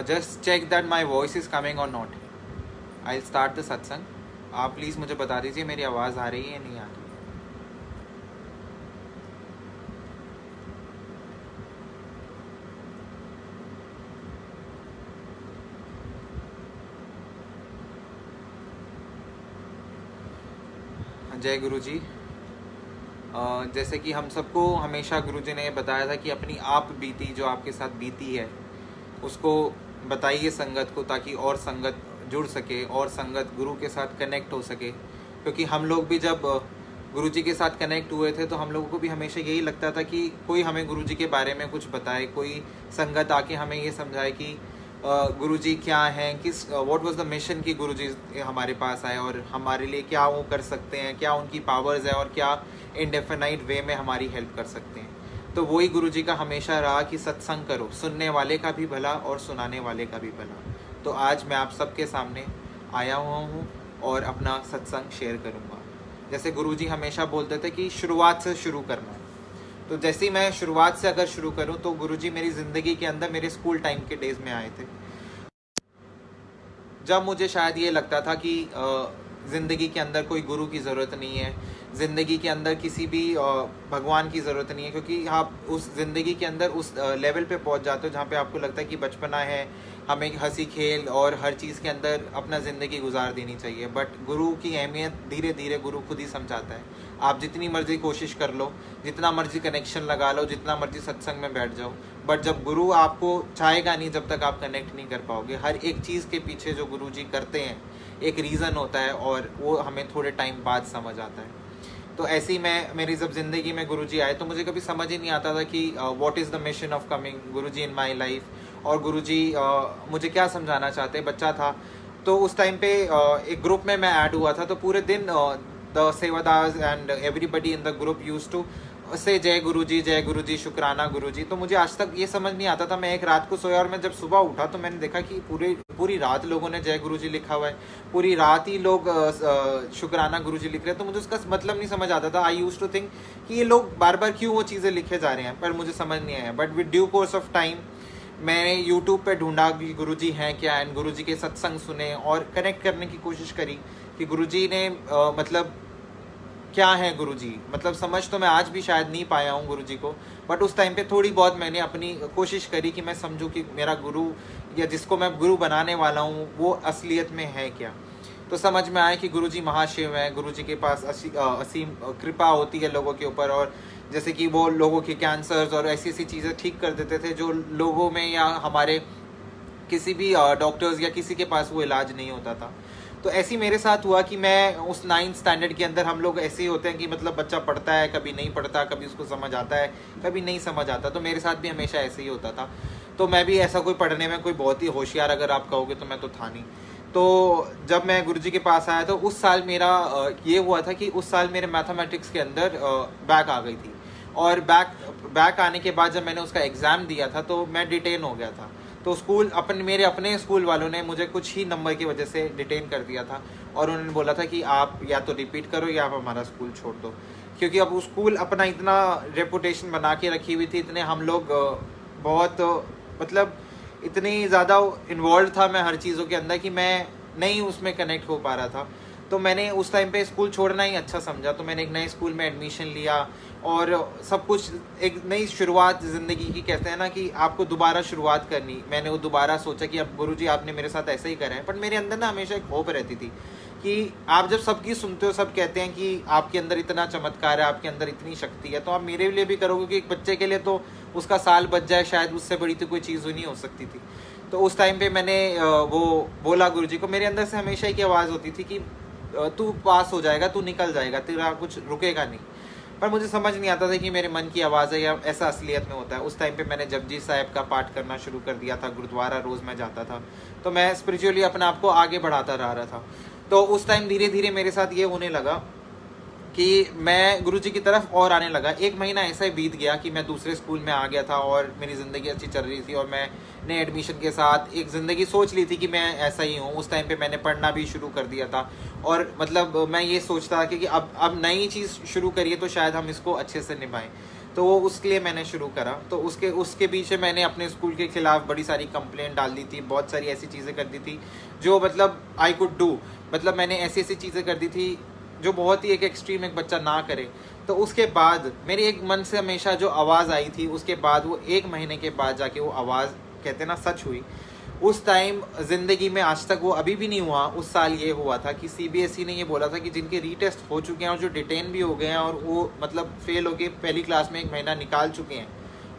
Just check that my voice is coming और not. I start the satsang. आप please मुझे बता दीजिए मेरी आवाज़ आ रही है या नहीं आ रही। जय गुरु जी। जैसे कि हम सबको हमेशा गुरुजी ने बताया था कि अपनी आप बीती जो आपके साथ बीती है उसको बताइए संगत को, ताकि और संगत जुड़ सके और संगत गुरु के साथ कनेक्ट हो सके। क्योंकि हम लोग भी जब गुरुजी के साथ कनेक्ट हुए थे तो हम लोगों को भी हमेशा यही लगता था कि कोई हमें गुरुजी के बारे में कुछ बताए, कोई संगत आके हमें ये समझाए कि गुरुजी क्या हैं, किस व्हाट वाज द मिशन कि गुरुजी हमारे पास आए और हमारे लिए क्या वो कर सकते हैं, क्या उनकी पावर्स है और क्या इनडेफिनाइट वे में हमारी हेल्प कर सकते हैं। तो वही गुरुजी का हमेशा रहा कि सत्संग करो, सुनने वाले का भी भला और सुनाने वाले का भी भला। तो आज मैं आप सबके सामने आया हुआ हूँ और अपना सत्संग शेयर करूँगा। जैसे गुरुजी हमेशा बोलते थे कि शुरुआत से शुरू करना है, तो जैसे ही मैं शुरुआत से अगर शुरू करूं तो गुरुजी मेरी ज़िंदगी के अंदर मेरे स्कूल टाइम के डेज में आए थे, जब मुझे शायद ये लगता था कि ज़िंदगी के अंदर कोई गुरु की ज़रूरत नहीं है, ज़िंदगी के अंदर किसी भी भगवान की ज़रूरत नहीं है, क्योंकि आप उस ज़िंदगी के अंदर उस लेवल पे पहुंच जाते हो जहाँ पे आपको लगता है कि बचपना है, हमें हंसी खेल और हर चीज़ के अंदर अपना ज़िंदगी गुजार देनी चाहिए। बट गुरु की अहमियत धीरे धीरे गुरु खुद ही समझाता है। आप जितनी मर्जी कोशिश कर लो, जितना मर्जी कनेक्शन लगा लो, जितना मर्जी सत्संग में बैठ जाओ, बट जब गुरु आपको चाहेगा नहीं, जब तक आप कनेक्ट नहीं कर पाओगे। हर एक चीज़ के पीछे जो गुरु जी करते हैं एक रीज़न होता है और वो हमें थोड़े टाइम बाद समझ आता है। तो ऐसे ही मेरी जब ज़िंदगी में गुरुजी आए तो मुझे कभी समझ ही नहीं आता था कि what is the mission of coming Guruji in my life, और गुरुजी मुझे क्या समझाना चाहते हैं। बच्चा था तो उस टाइम पे एक ग्रुप में मैं ऐड हुआ था, तो पूरे दिन the sevadas and everybody in the group used to say Jai गुरुजी, शुक्राना गुरुजी। तो मुझे आज तक ये समझ नहीं आता था। मैं एक रात को सोया और मैं जब सुबह उठा तो मैंने देखा कि पूरी रात लोगों ने जय गुरुजी लिखा हुआ है, पूरी रात ही लोग शुक्राना गुरुजी लिख रहे हैं। तो मुझे उसका मतलब नहीं समझ आता था। आई यूज टू थिंक कि ये लोग बार बार क्यों वो चीज़ें लिखे जा रहे हैं, पर मुझे समझ नहीं आया। But with due course of time मैंने यूट्यूब पे ढूंढा कि गुरुजी हैं क्या, एंड गुरुजी के सत्संग सुने और कनेक्ट करने की कोशिश करी कि गुरुजी ने मतलब क्या है गुरुजी। मतलब समझ तो मैं आज भी शायद नहीं पाया हूँ गुरुजी को, बट उस टाइम पे थोड़ी बहुत मैंने अपनी कोशिश करी कि मैं समझूं कि मेरा गुरु या जिसको मैं गुरु बनाने वाला हूँ वो असलियत में है क्या। तो समझ में आया कि गुरुजी महाशिव हैं, गुरुजी के पास असीम कृपा होती है लोगों के ऊपर, और जैसे कि वो लोगों के कैंसर्स और ऐसी ऐसी चीज़ें ठीक कर देते थे जो लोगों में या हमारे किसी भी डॉक्टर्स या किसी के पास वो इलाज नहीं होता था। तो ऐसे ही मेरे साथ हुआ कि मैं उस 9th स्टैंडर्ड के अंदर, हम लोग ऐसे ही होते हैं कि मतलब बच्चा पढ़ता है, कभी नहीं पढ़ता, कभी उसको समझ आता है, कभी नहीं समझ आता। तो मेरे साथ भी हमेशा ऐसे ही होता था। तो मैं भी ऐसा कोई पढ़ने में कोई बहुत ही होशियार अगर आप कहोगे तो मैं तो था नहीं। तो जब मैं गुरुजी के पास आया तो उस साल मेरा ये हुआ था कि उस साल मेरे मैथमेटिक्स के अंदर बैक आ गई थी, और बैक आने के बाद जब मैंने उसका एग्ज़ाम दिया था तो मैं डिटेन हो गया था। तो मेरे अपने स्कूल वालों ने मुझे कुछ ही नंबर की वजह से डिटेन कर दिया था, और उन्होंने बोला था कि आप या तो रिपीट करो या आप हमारा स्कूल छोड़ दो। क्योंकि अब उस स्कूल अपना इतना रेपुटेशन बना के रखी हुई थी, इतने हम लोग बहुत मतलब इतनी ज़्यादा इन्वॉल्व था मैं हर चीज़ों के अंदर कि मैं नहीं उसमें कनेक्ट हो पा रहा था। तो मैंने उस टाइम पे स्कूल छोड़ना ही अच्छा समझा। तो मैंने एक नए स्कूल में एडमिशन लिया और सब कुछ एक नई शुरुआत ज़िंदगी की, कहते हैं ना कि आपको दोबारा शुरुआत करनी। मैंने वो दोबारा सोचा कि अब गुरुजी आपने मेरे साथ ऐसा ही करा है। बट मेरे अंदर ना हमेशा एक होप रहती थी कि आप जब सबकी सुनते हो, सब कहते हैं कि आपके अंदर इतना चमत्कार है, आपके अंदर इतनी शक्ति है, तो आप मेरे लिए भी करोगे कि एक बच्चे के लिए तो उसका साल बच जाए, शायद उससे बड़ी तो कोई चीज़ नहीं हो सकती थी। तो उस टाइम पे मैंने वो बोला गुरुजी को। मेरे अंदर से हमेशा एक आवाज़ होती थी कि तू पास हो जाएगा, तू निकल जाएगा, तेरा कुछ रुकेगा नहीं। पर मुझे समझ नहीं आता था कि मेरे मन की आवाज़ है या ऐसा असलियत में होता है। उस टाइम पे मैंने जपजी साहिब का पाठ करना शुरू कर दिया था, गुरुद्वारा रोज़ मैं जाता था। तो मैं स्पिरिचुअली अपने आप को आगे बढ़ाता रहा था। तो उस टाइम धीरे धीरे मेरे साथ ये होने लगा कि मैं गुरुजी की तरफ और आने लगा। 1 महीना ऐसा ही बीत गया कि मैं दूसरे स्कूल में आ गया था और मेरी ज़िंदगी अच्छी चल रही थी, और मैंने एडमिशन के साथ एक ज़िंदगी सोच ली थी कि मैं ऐसा ही हूँ। उस टाइम पे मैंने पढ़ना भी शुरू कर दिया था, और मतलब मैं ये सोचता था कि अब नई चीज़ शुरू करिए तो शायद हम इसको अच्छे से निभाएं। तो वो उसके लिए मैंने शुरू करा। तो उसके पीछे मैंने अपने स्कूल के खिलाफ बड़ी सारी कंप्लेंट डाल दी थी, बहुत सारी ऐसी चीज़ें कर दी थी जो मतलब आई कुड डू, मतलब मैंने ऐसी ऐसी चीज़ें कर दी थी जो बहुत ही एक एक्सट्रीम एक बच्चा ना करे। तो उसके बाद मेरे एक मन से हमेशा जो आवाज़ आई थी, उसके बाद वो 1 महीने के बाद जाके वो आवाज़ कहते ना सच हुई। उस टाइम ज़िंदगी में आज तक वो अभी भी नहीं हुआ। उस साल ये हुआ था कि CBSE ने ये बोला था कि जिनके रीटेस्ट हो चुके हैं और जो डिटेन भी हो गए हैं और वो मतलब फेल हो के पहली क्लास में 1 महीना निकाल चुके हैं,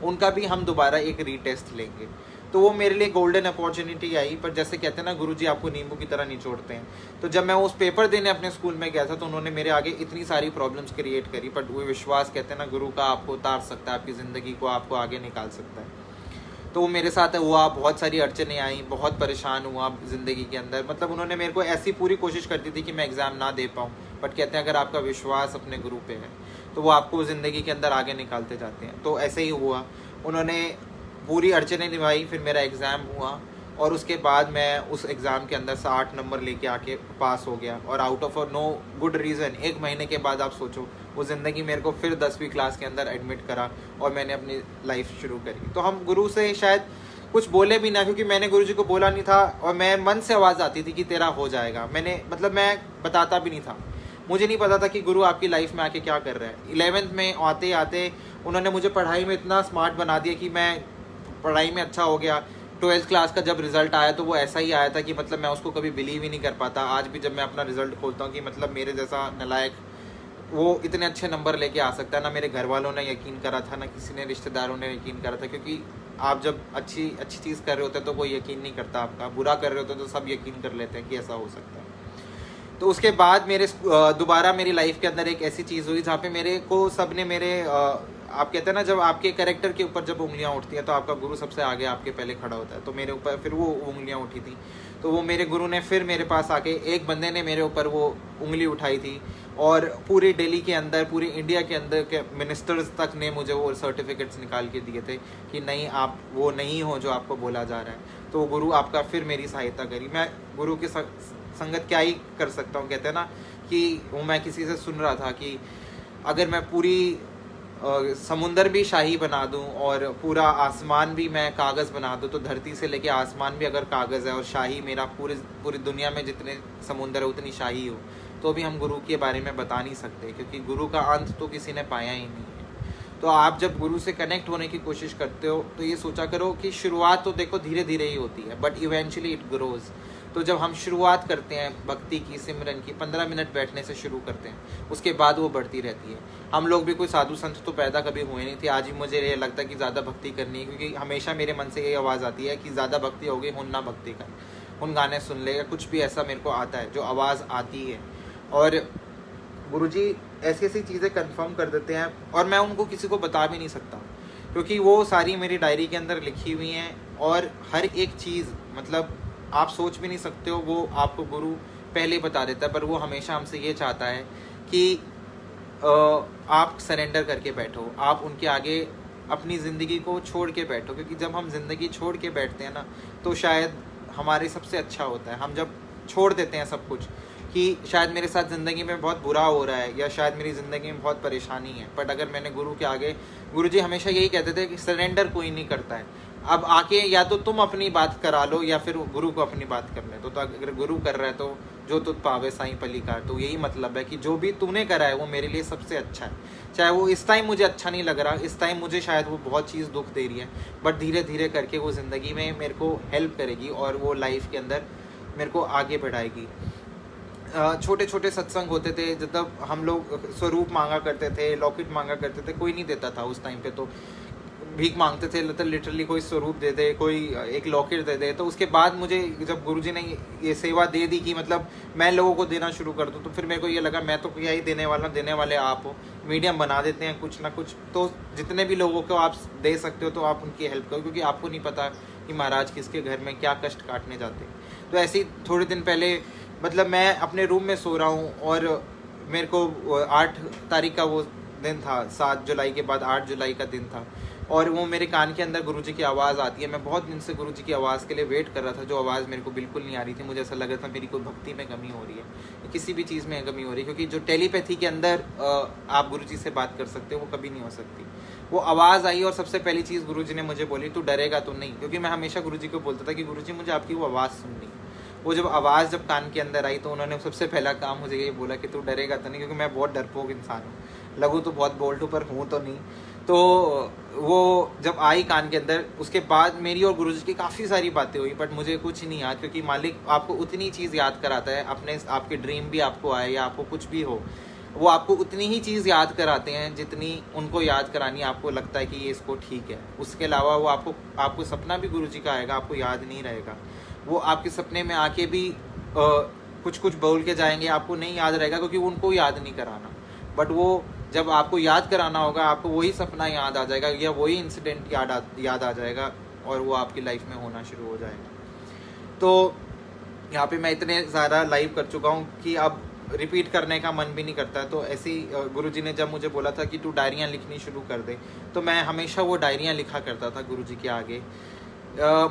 उनका भी हम दोबारा एक रीटेस्ट लेंगे। तो वो मेरे लिए गोल्डन अपॉर्चुनिटी आई। पर जैसे कहते हैं ना, गुरुजी आपको नींबू की तरह निचोड़ते हैं। तो जब मैं उस पेपर देने अपने स्कूल में गया था तो उन्होंने मेरे आगे इतनी सारी प्रॉब्लम्स क्रिएट करी, बट वो विश्वास कहते हैं ना, गुरु का आपको उतार सकता है, आपकी ज़िंदगी को आपको आगे निकाल सकता है। तो वो मेरे साथ हुआ, बहुत सारी अड़चनें आई, बहुत परेशान हुआ ज़िंदगी के अंदर। मतलब उन्होंने मेरे को ऐसी पूरी कोशिश कर दी थी कि मैं एग्ज़ाम ना दे पाऊँ, बट कहते हैं अगर आपका विश्वास अपने गुरु पे है तो वो आपको ज़िंदगी के अंदर आगे निकालते जाते हैं। तो ऐसे ही हुआ, उन्होंने पूरी अड़चनें निभाई, फिर मेरा एग्ज़ाम हुआ और उसके बाद मैं उस एग्ज़ाम के अंदर से 8 नंबर लेके आके पास हो गया। और out of no good reason 1 महीने के बाद आप सोचो, वो ज़िंदगी मेरे को फिर 10वीं क्लास के अंदर एडमिट करा और मैंने अपनी लाइफ शुरू करी। तो हम गुरु से शायद कुछ बोले भी ना, क्योंकि मैंने गुरुजी को बोला नहीं था और मैं मन से आवाज़ आती थी कि तेरा हो जाएगा। मैं बताता भी नहीं था, मुझे नहीं पता था कि गुरु आपकी लाइफ में आके क्या कर रहा है। 11th में आते आते उन्होंने मुझे पढ़ाई में इतना स्मार्ट बना दिया कि मैं पढ़ाई में अच्छा हो गया। 12th क्लास का जब रिजल्ट आया तो वो ऐसा ही आया था कि मतलब मैं उसको कभी बिलीव ही नहीं कर पाता। आज भी जब मैं अपना रिजल्ट खोलता हूँ कि मतलब मेरे जैसा नालायक वो इतने अच्छे नंबर लेके आ सकता है। ना मेरे घर वालों ने यकीन करा था, ना किसी ने रिश्तेदारों ने यकीन करा था, क्योंकि आप जब अच्छी चीज़ कर रहे होते तो कोई यकीन नहीं करता आपका, बुरा कर रहे होते तो सब यकीन कर लेते हैं कि ऐसा हो सकता है। तो उसके बाद मेरे दोबारा मेरी लाइफ के अंदर एक ऐसी चीज़ हुई जहाँ पे मेरे को सब ने मेरे आप कहते हैं ना, जब आपके कैरेक्टर के ऊपर जब उंगलियाँ उठती हैं तो आपका गुरु सबसे आगे आपके पहले खड़ा होता है। तो मेरे ऊपर फिर वो उंगलियाँ उठी थी, तो वो मेरे गुरु ने फिर मेरे पास आके एक बंदे ने मेरे ऊपर वो उंगली उठाई थी और पूरे दिल्ली के अंदर, पूरे इंडिया के अंदर के मिनिस्टर्स तक ने मुझे वो सर्टिफिकेट्स निकाल के दिए थे कि नहीं, आप वो नहीं हो जो आपको बोला जा रहा है। तो गुरु आपका फिर मेरी सहायता करी। मैं गुरु की संगत क्या ही कर सकता हूँ। कहते हैं ना कि वो मैं किसी से सुन रहा था कि अगर मैं पूरी समुंदर भी शाही बना दूं और पूरा आसमान भी मैं कागज़ बना दूं, तो धरती से लेके आसमान भी अगर कागज़ है और शाही मेरा पूरी दुनिया में जितने समुंदर है उतनी शाही हो, तो भी हम गुरु के बारे में बता नहीं सकते, क्योंकि गुरु का अंत तो किसी ने पाया ही नहीं है। तो आप जब गुरु से कनेक्ट होने की कोशिश करते हो तो ये सोचा करो कि शुरुआत तो देखो धीरे धीरे ही होती है, बट इवेंचुअली इट ग्रोज। तो जब हम शुरुआत करते हैं भक्ति की, सिमरन की, 15 मिनट बैठने से शुरू करते हैं, उसके बाद वो बढ़ती रहती है। हम लोग भी कोई साधु संत तो पैदा कभी हुए नहीं थे। आज ही मुझे ये लगता है कि ज़्यादा भक्ति करनी है, क्योंकि हमेशा मेरे मन से ये आवाज़ आती है कि ज़्यादा भक्ति हो गई, हुन ना भक्ति कर, उन गाने सुन ले, या कुछ भी ऐसा मेरे को आता है जो आवाज़ आती है। और गुरुजी ऐसी ऐसी चीज़ें कंफर्म कर देते हैं और मैं उनको किसी को बता भी नहीं सकता, क्योंकि वो सारी मेरी डायरी के अंदर लिखी हुई हैं। और हर एक चीज़ मतलब आप सोच भी नहीं सकते हो, वो आपको गुरु पहले बता देता है। पर वो हमेशा हमसे ये चाहता है कि आप सरेंडर करके बैठो, आप उनके आगे अपनी ज़िंदगी को छोड़ के बैठो, क्योंकि जब हम ज़िंदगी छोड़ के बैठते हैं ना, तो शायद हमारे सबसे अच्छा होता है। हम जब छोड़ देते हैं सब कुछ कि शायद मेरे साथ ज़िंदगी में बहुत बुरा हो रहा है या शायद मेरी ज़िंदगी में बहुत परेशानी है, बट अगर मैंने गुरु के आगे, गुरुजी हमेशा यही कहते थे कि सरेंडर कोई नहीं करता है। अब आके या तो तुम अपनी बात करा लो या फिर गुरु को अपनी बात कर ले। तो अगर गुरु कर रहा है तो जो तुझ पावे साईं पलीकार, तो यही मतलब है कि जो भी तूने करा है वो मेरे लिए सबसे अच्छा है। चाहे वो इस टाइम मुझे अच्छा नहीं लग रहा, इस टाइम मुझे शायद वो बहुत चीज़ दुख दे रही है, बट धीरे धीरे करके वो ज़िंदगी में मेरे को हेल्प करेगी और वो लाइफ के अंदर मेरे को आगे बढ़ाएगी। छोटे छोटे सत्संग होते थे, जब हम लोग स्वरूप मांगा करते थे, लॉकेट मांगा करते थे, कोई नहीं देता था उस टाइम पे, तो भीख मांगते थे, तो लिटरली कोई स्वरूप दे दे, कोई एक लॉकेट दे दे। तो उसके बाद मुझे जब गुरुजी ने ये सेवा दे दी कि मतलब मैं लोगों को देना शुरू कर दूं, तो फिर मेरे को ये लगा मैं तो क्या ही देने वाला, देने वाले आप हो, मीडियम बना देते हैं कुछ ना कुछ। तो जितने भी लोगों को आप दे सकते हो तो आप उनकी हेल्प करो, क्योंकि आपको नहीं पता कि महाराज किसके घर में क्या कष्ट काटने जाते हैं। तो ऐसे ही थोड़े दिन पहले मतलब मैं अपने रूम में सो रहा हूँ और मेरे को 8 तारीख का वो दिन था, 7 जुलाई के बाद 8 जुलाई का दिन था, और वो मेरे कान के अंदर गुरुजी की आवाज़ आती है। मैं बहुत दिन से गुरुजी की आवाज़ के लिए वेट कर रहा था, जो आवाज़ मेरे को बिल्कुल नहीं आ रही थी। मुझे ऐसा लग रहा था मेरी कोई भक्ति में कमी हो रही है, किसी भी चीज़ में कमी हो रही है, क्योंकि जो टेलीपैथी के अंदर आप गुरुजी से बात कर सकते हो वो कभी नहीं हो सकती। वो आवाज़ आई और सबसे पहली चीज़ गुरुजी ने मुझे बोली, तू डरेगा तो नहीं, क्योंकि मैं हमेशा गुरुजी को बोलता था कि गुरुजी मुझे आपकी वो आवाज़ सुननी है। वो जब आवाज़ जब कान के अंदर आई तो उन्होंने सबसे पहला काम मुझे ये बोला कि तू डरेगा तो नहीं, क्योंकि मैं बहुत डरपोक इंसान हूँ, लगूँ तो बहुत बोल्ड हूँ पर हूँ तो नहीं। तो वो जब आई कान के अंदर, उसके बाद मेरी और गुरुजी की काफ़ी सारी बातें हुई, बट मुझे कुछ नहीं याद, क्योंकि मालिक आपको उतनी चीज़ याद कराता है, अपने आपके ड्रीम भी आपको आए या आपको कुछ भी हो, वो आपको उतनी ही चीज़ याद कराते हैं जितनी उनको याद करानी आपको लगता है कि ये इसको ठीक है। उसके अलावा वो आपको सपना भी गुरुजी का आएगा, आपको याद नहीं रहेगा। वो आपके सपने में आके भी कुछ कुछ बोल के जाएंगे, आपको नहीं याद रहेगा, क्योंकि उनको याद नहीं कराना। बट वो जब आपको याद कराना होगा, आपको वही सपना याद आ जाएगा या वही इंसिडेंट याद आ जाएगा और वो आपकी लाइफ में होना शुरू हो जाएगा। तो यहाँ पे मैं इतने ज़्यादा लाइव कर चुका हूँ कि अब रिपीट करने का मन भी नहीं करता। तो ऐसे ही गुरुजी ने जब मुझे बोला था कि तू डायरियाँ लिखनी शुरू कर दे, तो मैं हमेशा वो डायरियाँ लिखा करता था गुरुजी के आगे।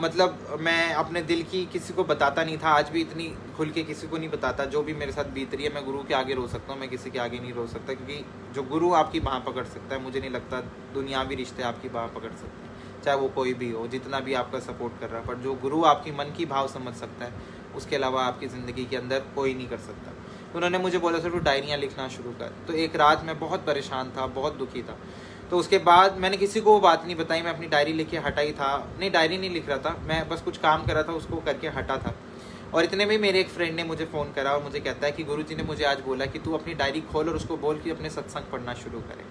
मतलब मैं अपने दिल की किसी को बताता नहीं था, आज भी इतनी खुल के किसी को नहीं बताता। जो भी मेरे साथ बीत रही है, मैं गुरु के आगे रो सकता हूँ, मैं किसी के आगे नहीं रो सकता, क्योंकि जो गुरु आपकी बाँह पकड़ सकता है, मुझे नहीं लगता दुनियावी रिश्ते आपकी बाँह पकड़ सकते हैं, चाहे वो कोई भी हो, जितना भी आपका सपोर्ट कर रहा है। पर जो गुरु आपकी मन की भाव समझ सकता है, उसके अलावा आपकी ज़िंदगी के अंदर कोई नहीं कर सकता। तो उन्होंने मुझे बोला था तू डायरियाँ लिखना शुरू कर। तो एक रात मैं बहुत परेशान था, बहुत दुखी था। तो उसके बाद मैंने किसी को वो बात नहीं बताई, मैं अपनी डायरी लिख के हटा ही था। नहीं, डायरी नहीं लिख रहा था मैं, बस कुछ काम कर रहा था, उसको करके हटा था। और इतने में मेरे एक फ्रेंड ने मुझे फ़ोन करा और मुझे कहता है कि गुरुजी ने मुझे आज बोला कि तू अपनी डायरी खोल और उसको बोल कि अपने सत्संग पढ़ना शुरू करे।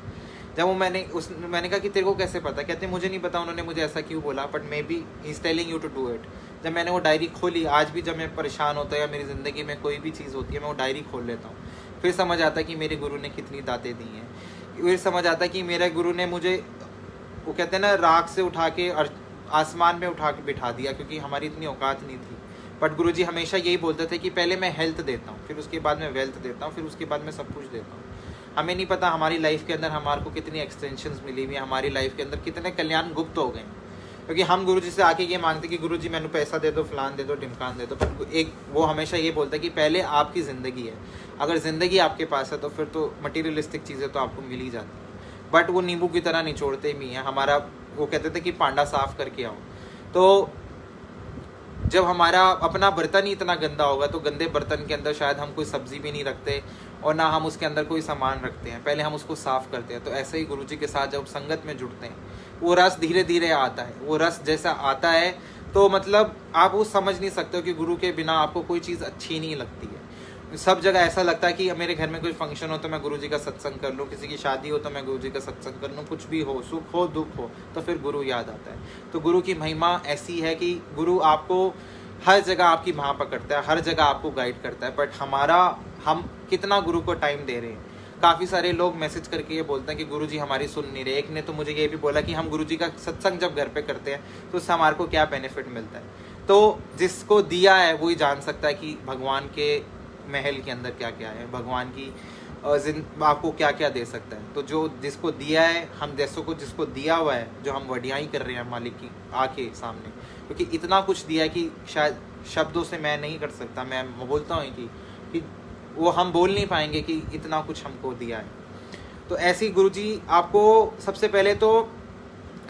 जब वो मैंने कहा कि तेरे को कैसे पता? कहते मुझे नहीं पता उन्होंने मुझे ऐसा क्यों बोला, but maybe he is telling you to do it. जब मैंने वो डायरी खोली, आज भी जब मैं परेशान होता है या मेरी ज़िंदगी में कोई भी चीज़ होती है, मैं वो डायरी खोल लेता हूँ। फिर समझ आता है कि मेरे गुरु ने कितनी दातें दी हैं। फिर समझ आता है कि मेरे गुरु ने मुझे, वो कहते हैं ना, राख से उठा के आसमान में उठा के बिठा दिया, क्योंकि हमारी इतनी औकात नहीं थी। बट गुरुजी हमेशा यही बोलते थे कि पहले मैं हेल्थ देता हूँ, फिर उसके बाद मैं वेल्थ देता हूँ, फिर उसके बाद मैं सब कुछ देता हूँ। हमें नहीं पता हमारी लाइफ के अंदर हमारे को कितनी एक्सटेंशंस मिली हुई है, हमारी लाइफ के अंदर कितने कल्याण गुप्त हो गए, क्योंकि हम गुरुजी से आके ये मांगते कि गुरुजी मैंने पैसा दे दो, फलान दे दो, ढिमकान दे दो। पर एक वो हमेशा ये बोलता है कि पहले आपकी ज़िंदगी है, अगर ज़िंदगी आपके पास है तो फिर तो मटीरियलिस्टिक चीज़ें तो आपको मिल ही जाती है। बट वो नींबू की तरह निचोड़ते भी हैं हमारा। वो कहते थे कि पांडा साफ करके आओ। तो जब हमारा अपना बर्तन ही इतना गंदा होगा, तो गंदे बर्तन के अंदर शायद हम कोई सब्जी भी नहीं रखते और ना हम उसके अंदर कोई सामान रखते हैं, पहले हम उसको साफ़ करते हैं। तो ऐसे ही गुरुजी के साथ जब संगत में जुड़ते हैं, वो रस धीरे धीरे आता है। वो रस जैसा आता है तो मतलब आप वो समझ नहीं सकते हो कि गुरु के बिना आपको कोई चीज़ अच्छी नहीं लगती है। सब जगह ऐसा लगता है कि मेरे घर में कोई फंक्शन हो तो मैं गुरुजी का सत्संग कर लूँ, किसी की शादी हो तो मैं गुरुजी का सत्संग कर लूँ, कुछ भी हो, सुख हो दुख हो, तो फिर गुरु याद आता है। तो गुरु की महिमा ऐसी है कि गुरु आपको हर जगह आपकी बाँह पकड़ता है, हर जगह आपको गाइड करता है। बट हम कितना गुरु को टाइम दे रहे हैं। काफ़ी सारे लोग मैसेज करके ये बोलते हैं कि गुरुजी हमारी सुन नहीं रहे। एक ने तो मुझे ये भी बोला कि हम गुरुजी का सत्संग जब घर पे करते हैं तो उससे हमारे को क्या बेनिफिट मिलता है। तो जिसको दिया है वही जान सकता है कि भगवान के महल के अंदर क्या क्या है, भगवान की आपको क्या क्या दे सकता है। तो जो जिसको दिया है, हम जैसों को जिसको दिया हुआ है, जो हम वडियाई कर रहे हैं मालिक की आके सामने, क्योंकि इतना कुछ दिया है कि शायद शब्दों से मैं नहीं कर सकता। मैं बोलता हूँ कि वो हम बोल नहीं पाएंगे कि इतना कुछ हमको दिया है। तो ऐसे ही गुरुजी आपको सबसे पहले तो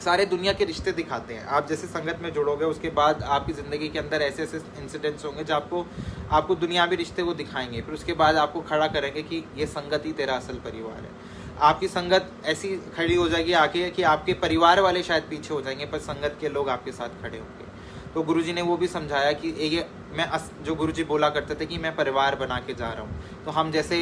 सारे दुनिया के रिश्ते दिखाते हैं। आप जैसे संगत में जुड़ोगे, उसके बाद आपकी ज़िंदगी के अंदर ऐसे ऐसे इंसिडेंट्स होंगे जो आपको दुनियावी रिश्ते को दिखाएंगे। फिर उसके बाद आपको खड़ा करेंगे कि ये संगत ही तेरा असल परिवार है। आपकी संगत ऐसी खड़ी हो जाएगी आके कि आपके परिवार वाले शायद पीछे हो जाएंगे, पर संगत के लोग आपके साथ खड़े होंगे। तो गुरुजी ने वो भी समझाया कि ये जो गुरुजी बोला करते थे कि मैं परिवार बना के जा रहा हूँ। तो हम जैसे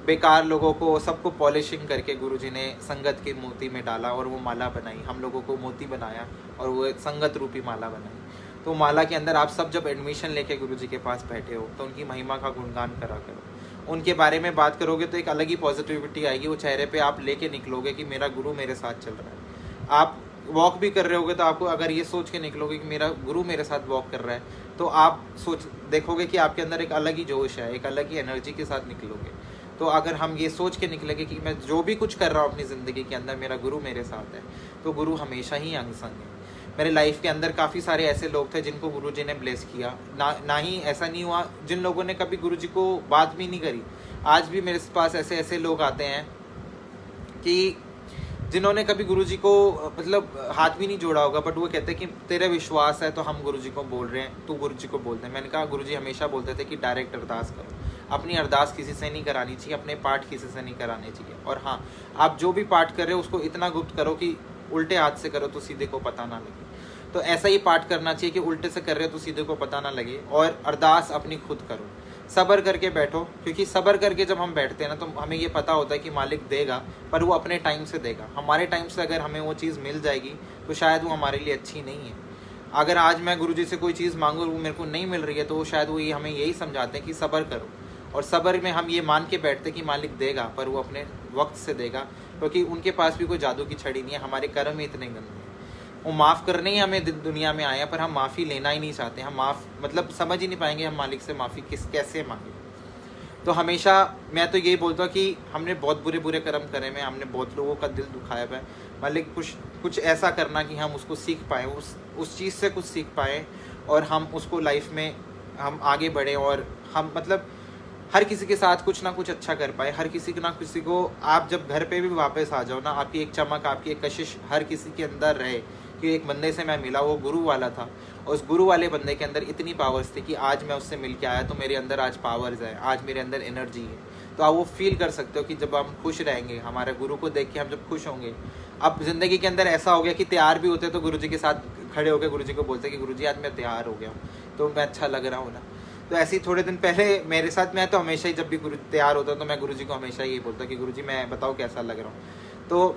बेकार लोगों को सबको पॉलिशिंग करके गुरुजी ने संगत के मोती में डाला और वो माला बनाई। हम लोगों को मोती बनाया और वो एक संगत रूपी माला बनाई। तो माला के अंदर आप सब जब एडमिशन लेके गुरुजी के पास बैठे हो तो उनकी महिमा का गुणगान करा करो, उनके बारे में बात करोगे तो एक अलग ही पॉजिटिविटी आएगी। वो चेहरे पे आप लेके निकलोगे कि मेरा गुरु मेरे साथ चल रहा है। आप वॉक भी कर रहे होगे तो आपको अगर ये सोच के निकलोगे कि मेरा गुरु मेरे साथ वॉक कर रहा है, तो आप देखोगे कि आपके अंदर एक अलग ही जोश है, एक अलग ही एनर्जी के साथ निकलोगे। तो अगर हम ये सोच के निकलेंगे कि मैं जो भी कुछ कर रहा हूँ अपनी ज़िंदगी के अंदर, मेरा गुरु मेरे साथ है, तो गुरु हमेशा ही अंग संग है। मेरे लाइफ के अंदर काफ़ी सारे ऐसे लोग थे जिनको गुरुजी ने ब्लेस किया। ना ही ऐसा नहीं हुआ जिन लोगों ने कभी गुरुजी को बात भी नहीं करी। आज भी मेरे पास ऐसे ऐसे लोग आते हैं कि जिन्होंने कभी गुरुजी को मतलब हाथ भी नहीं जोड़ा होगा, बट वो कहते हैं कि तेरा विश्वास है तो हम गुरुजी को बोल रहे हैं, तू गुरुजी को बोलते हैं। मैंने कहा गुरुजी हमेशा बोलते थे कि डायरेक्ट अरदास करो, अपनी अरदास किसी से नहीं करानी चाहिए, अपने पाठ किसी से नहीं कराने चाहिए। और हाँ, आप जो भी पाठ कर रहे हो उसको इतना गुप्त करो कि उल्टे हाथ से करो तो सीधे को पता ना लगे। तो ऐसा ही पाठ करना चाहिए कि उल्टे से कर रहे हो तो सीधे को पता ना लगे। और अरदास अपनी खुद करो, सब्र करके बैठो, क्योंकि सब्र करके जब हम बैठते हैं ना तो हमें ये पता होता है कि मालिक देगा, पर वो अपने टाइम से देगा। हमारे टाइम से अगर हमें वो चीज़ मिल जाएगी तो शायद वो हमारे लिए अच्छी नहीं है। अगर आज मैं गुरुजी से कोई चीज़ मांगू और वो मेरे को नहीं मिल रही है तो शायद वो ये हमें यही समझाते हैं कि सब्र करो। और सब्र में हम ये मान के बैठते कि मालिक देगा, पर वो अपने वक्त से देगा, क्योंकि उनके पास भी कोई जादू की छड़ी नहीं है। हमारे कर्म ही इतने गंदे हैं, वो माफ़ करने ही हमें दुनिया में आया, पर हम माफ़ी लेना ही नहीं चाहते। हम माफ़ मतलब समझ ही नहीं पाएंगे हम मालिक से माफ़ी कैसे मांगे। तो हमेशा मैं तो यही बोलता हूँ कि हमने बहुत बुरे बुरे कर्म करे हैं, हमने बहुत लोगों का दिल दुखाया है, मालिक कुछ ऐसा करना कि हम उसको सीख पाएँ, उस चीज़ से कुछ सीख पाएँ और हम उसको लाइफ में हम आगे बढ़ें। और हम मतलब हर किसी के साथ कुछ ना कुछ अच्छा कर पाए, हर किसी ना किसी को। आप जब घर पे भी वापस आ जाओ ना, आपकी एक चमक, आपकी एक कशिश हर किसी के अंदर रहे कि एक बंदे से मैं मिला, वो गुरु वाला था, और उस गुरु वाले बंदे के अंदर इतनी पावर्स थी कि आज मैं उससे मिल के आया तो मेरे अंदर आज पावर्स है, आज मेरे अंदर एनर्जी है। तो आप वो फील कर सकते हो कि जब हम खुश रहेंगे, हमारे गुरु को देख के हम जब खुश होंगे। अब ज़िंदगी के अंदर ऐसा हो गया कि तैयार भी होते तो गुरु जी के साथ खड़े होकर गुरु जी को बोलते कि गुरु जी आज मैं तैयार हो गया हूँ, तो मैं अच्छा लग रहा हूँ ना। तो ऐसे ही थोड़े दिन पहले मेरे साथ, मैं तो हमेशा ही जब भी गुरु तैयार होता तो मैं गुरुजी को हमेशा यही बोलता कि गुरुजी मैं बताओ कैसा लग रहा हूँ। तो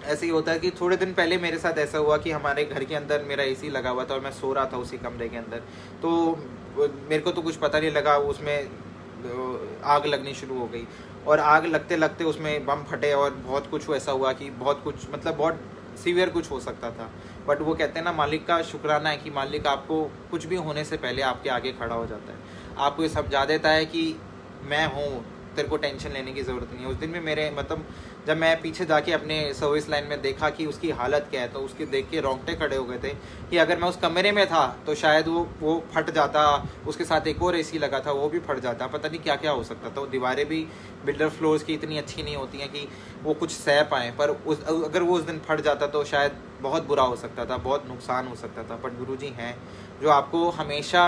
ऐसे ही होता है कि थोड़े दिन पहले मेरे साथ ऐसा हुआ कि हमारे घर के अंदर मेरा एसी लगा हुआ था और मैं सो रहा था उसी कमरे के अंदर। तो मेरे को तो कुछ पता नहीं लगा, उसमें आग लगनी शुरू हो गई और आग लगते लगते उसमें बम फटे और बहुत कुछ ऐसा हुआ कि बहुत कुछ मतलब बहुत सीवियर कुछ हो सकता था। बट वो कहते हैं ना, मालिक का शुक्राना है कि मालिक आपको कुछ भी होने से पहले आपके आगे खड़ा हो जाता है, आपको ये समझा देता है कि मैं हूँ, तेरे को टेंशन लेने की ज़रूरत नहीं है। उस दिन में मेरे मतलब जब मैं पीछे जाके अपने सर्विस लाइन में देखा कि उसकी हालत क्या है, तो उसके देख के रोंगटे खड़े हो गए थे कि अगर मैं उस कमरे में था तो शायद वो फट जाता, उसके साथ एक और एसी लगा था वो भी फट जाता, पता नहीं क्या क्या हो सकता था। वो दीवारें भी बिल्डर फ्लोर्स की इतनी अच्छी नहीं होती हैं कि वो कुछ सह पाएँ, पर अगर वो उस दिन फट जाता तो शायद बहुत बुरा हो सकता था, बहुत नुकसान हो सकता था। बट गुरुजी हैं जो आपको हमेशा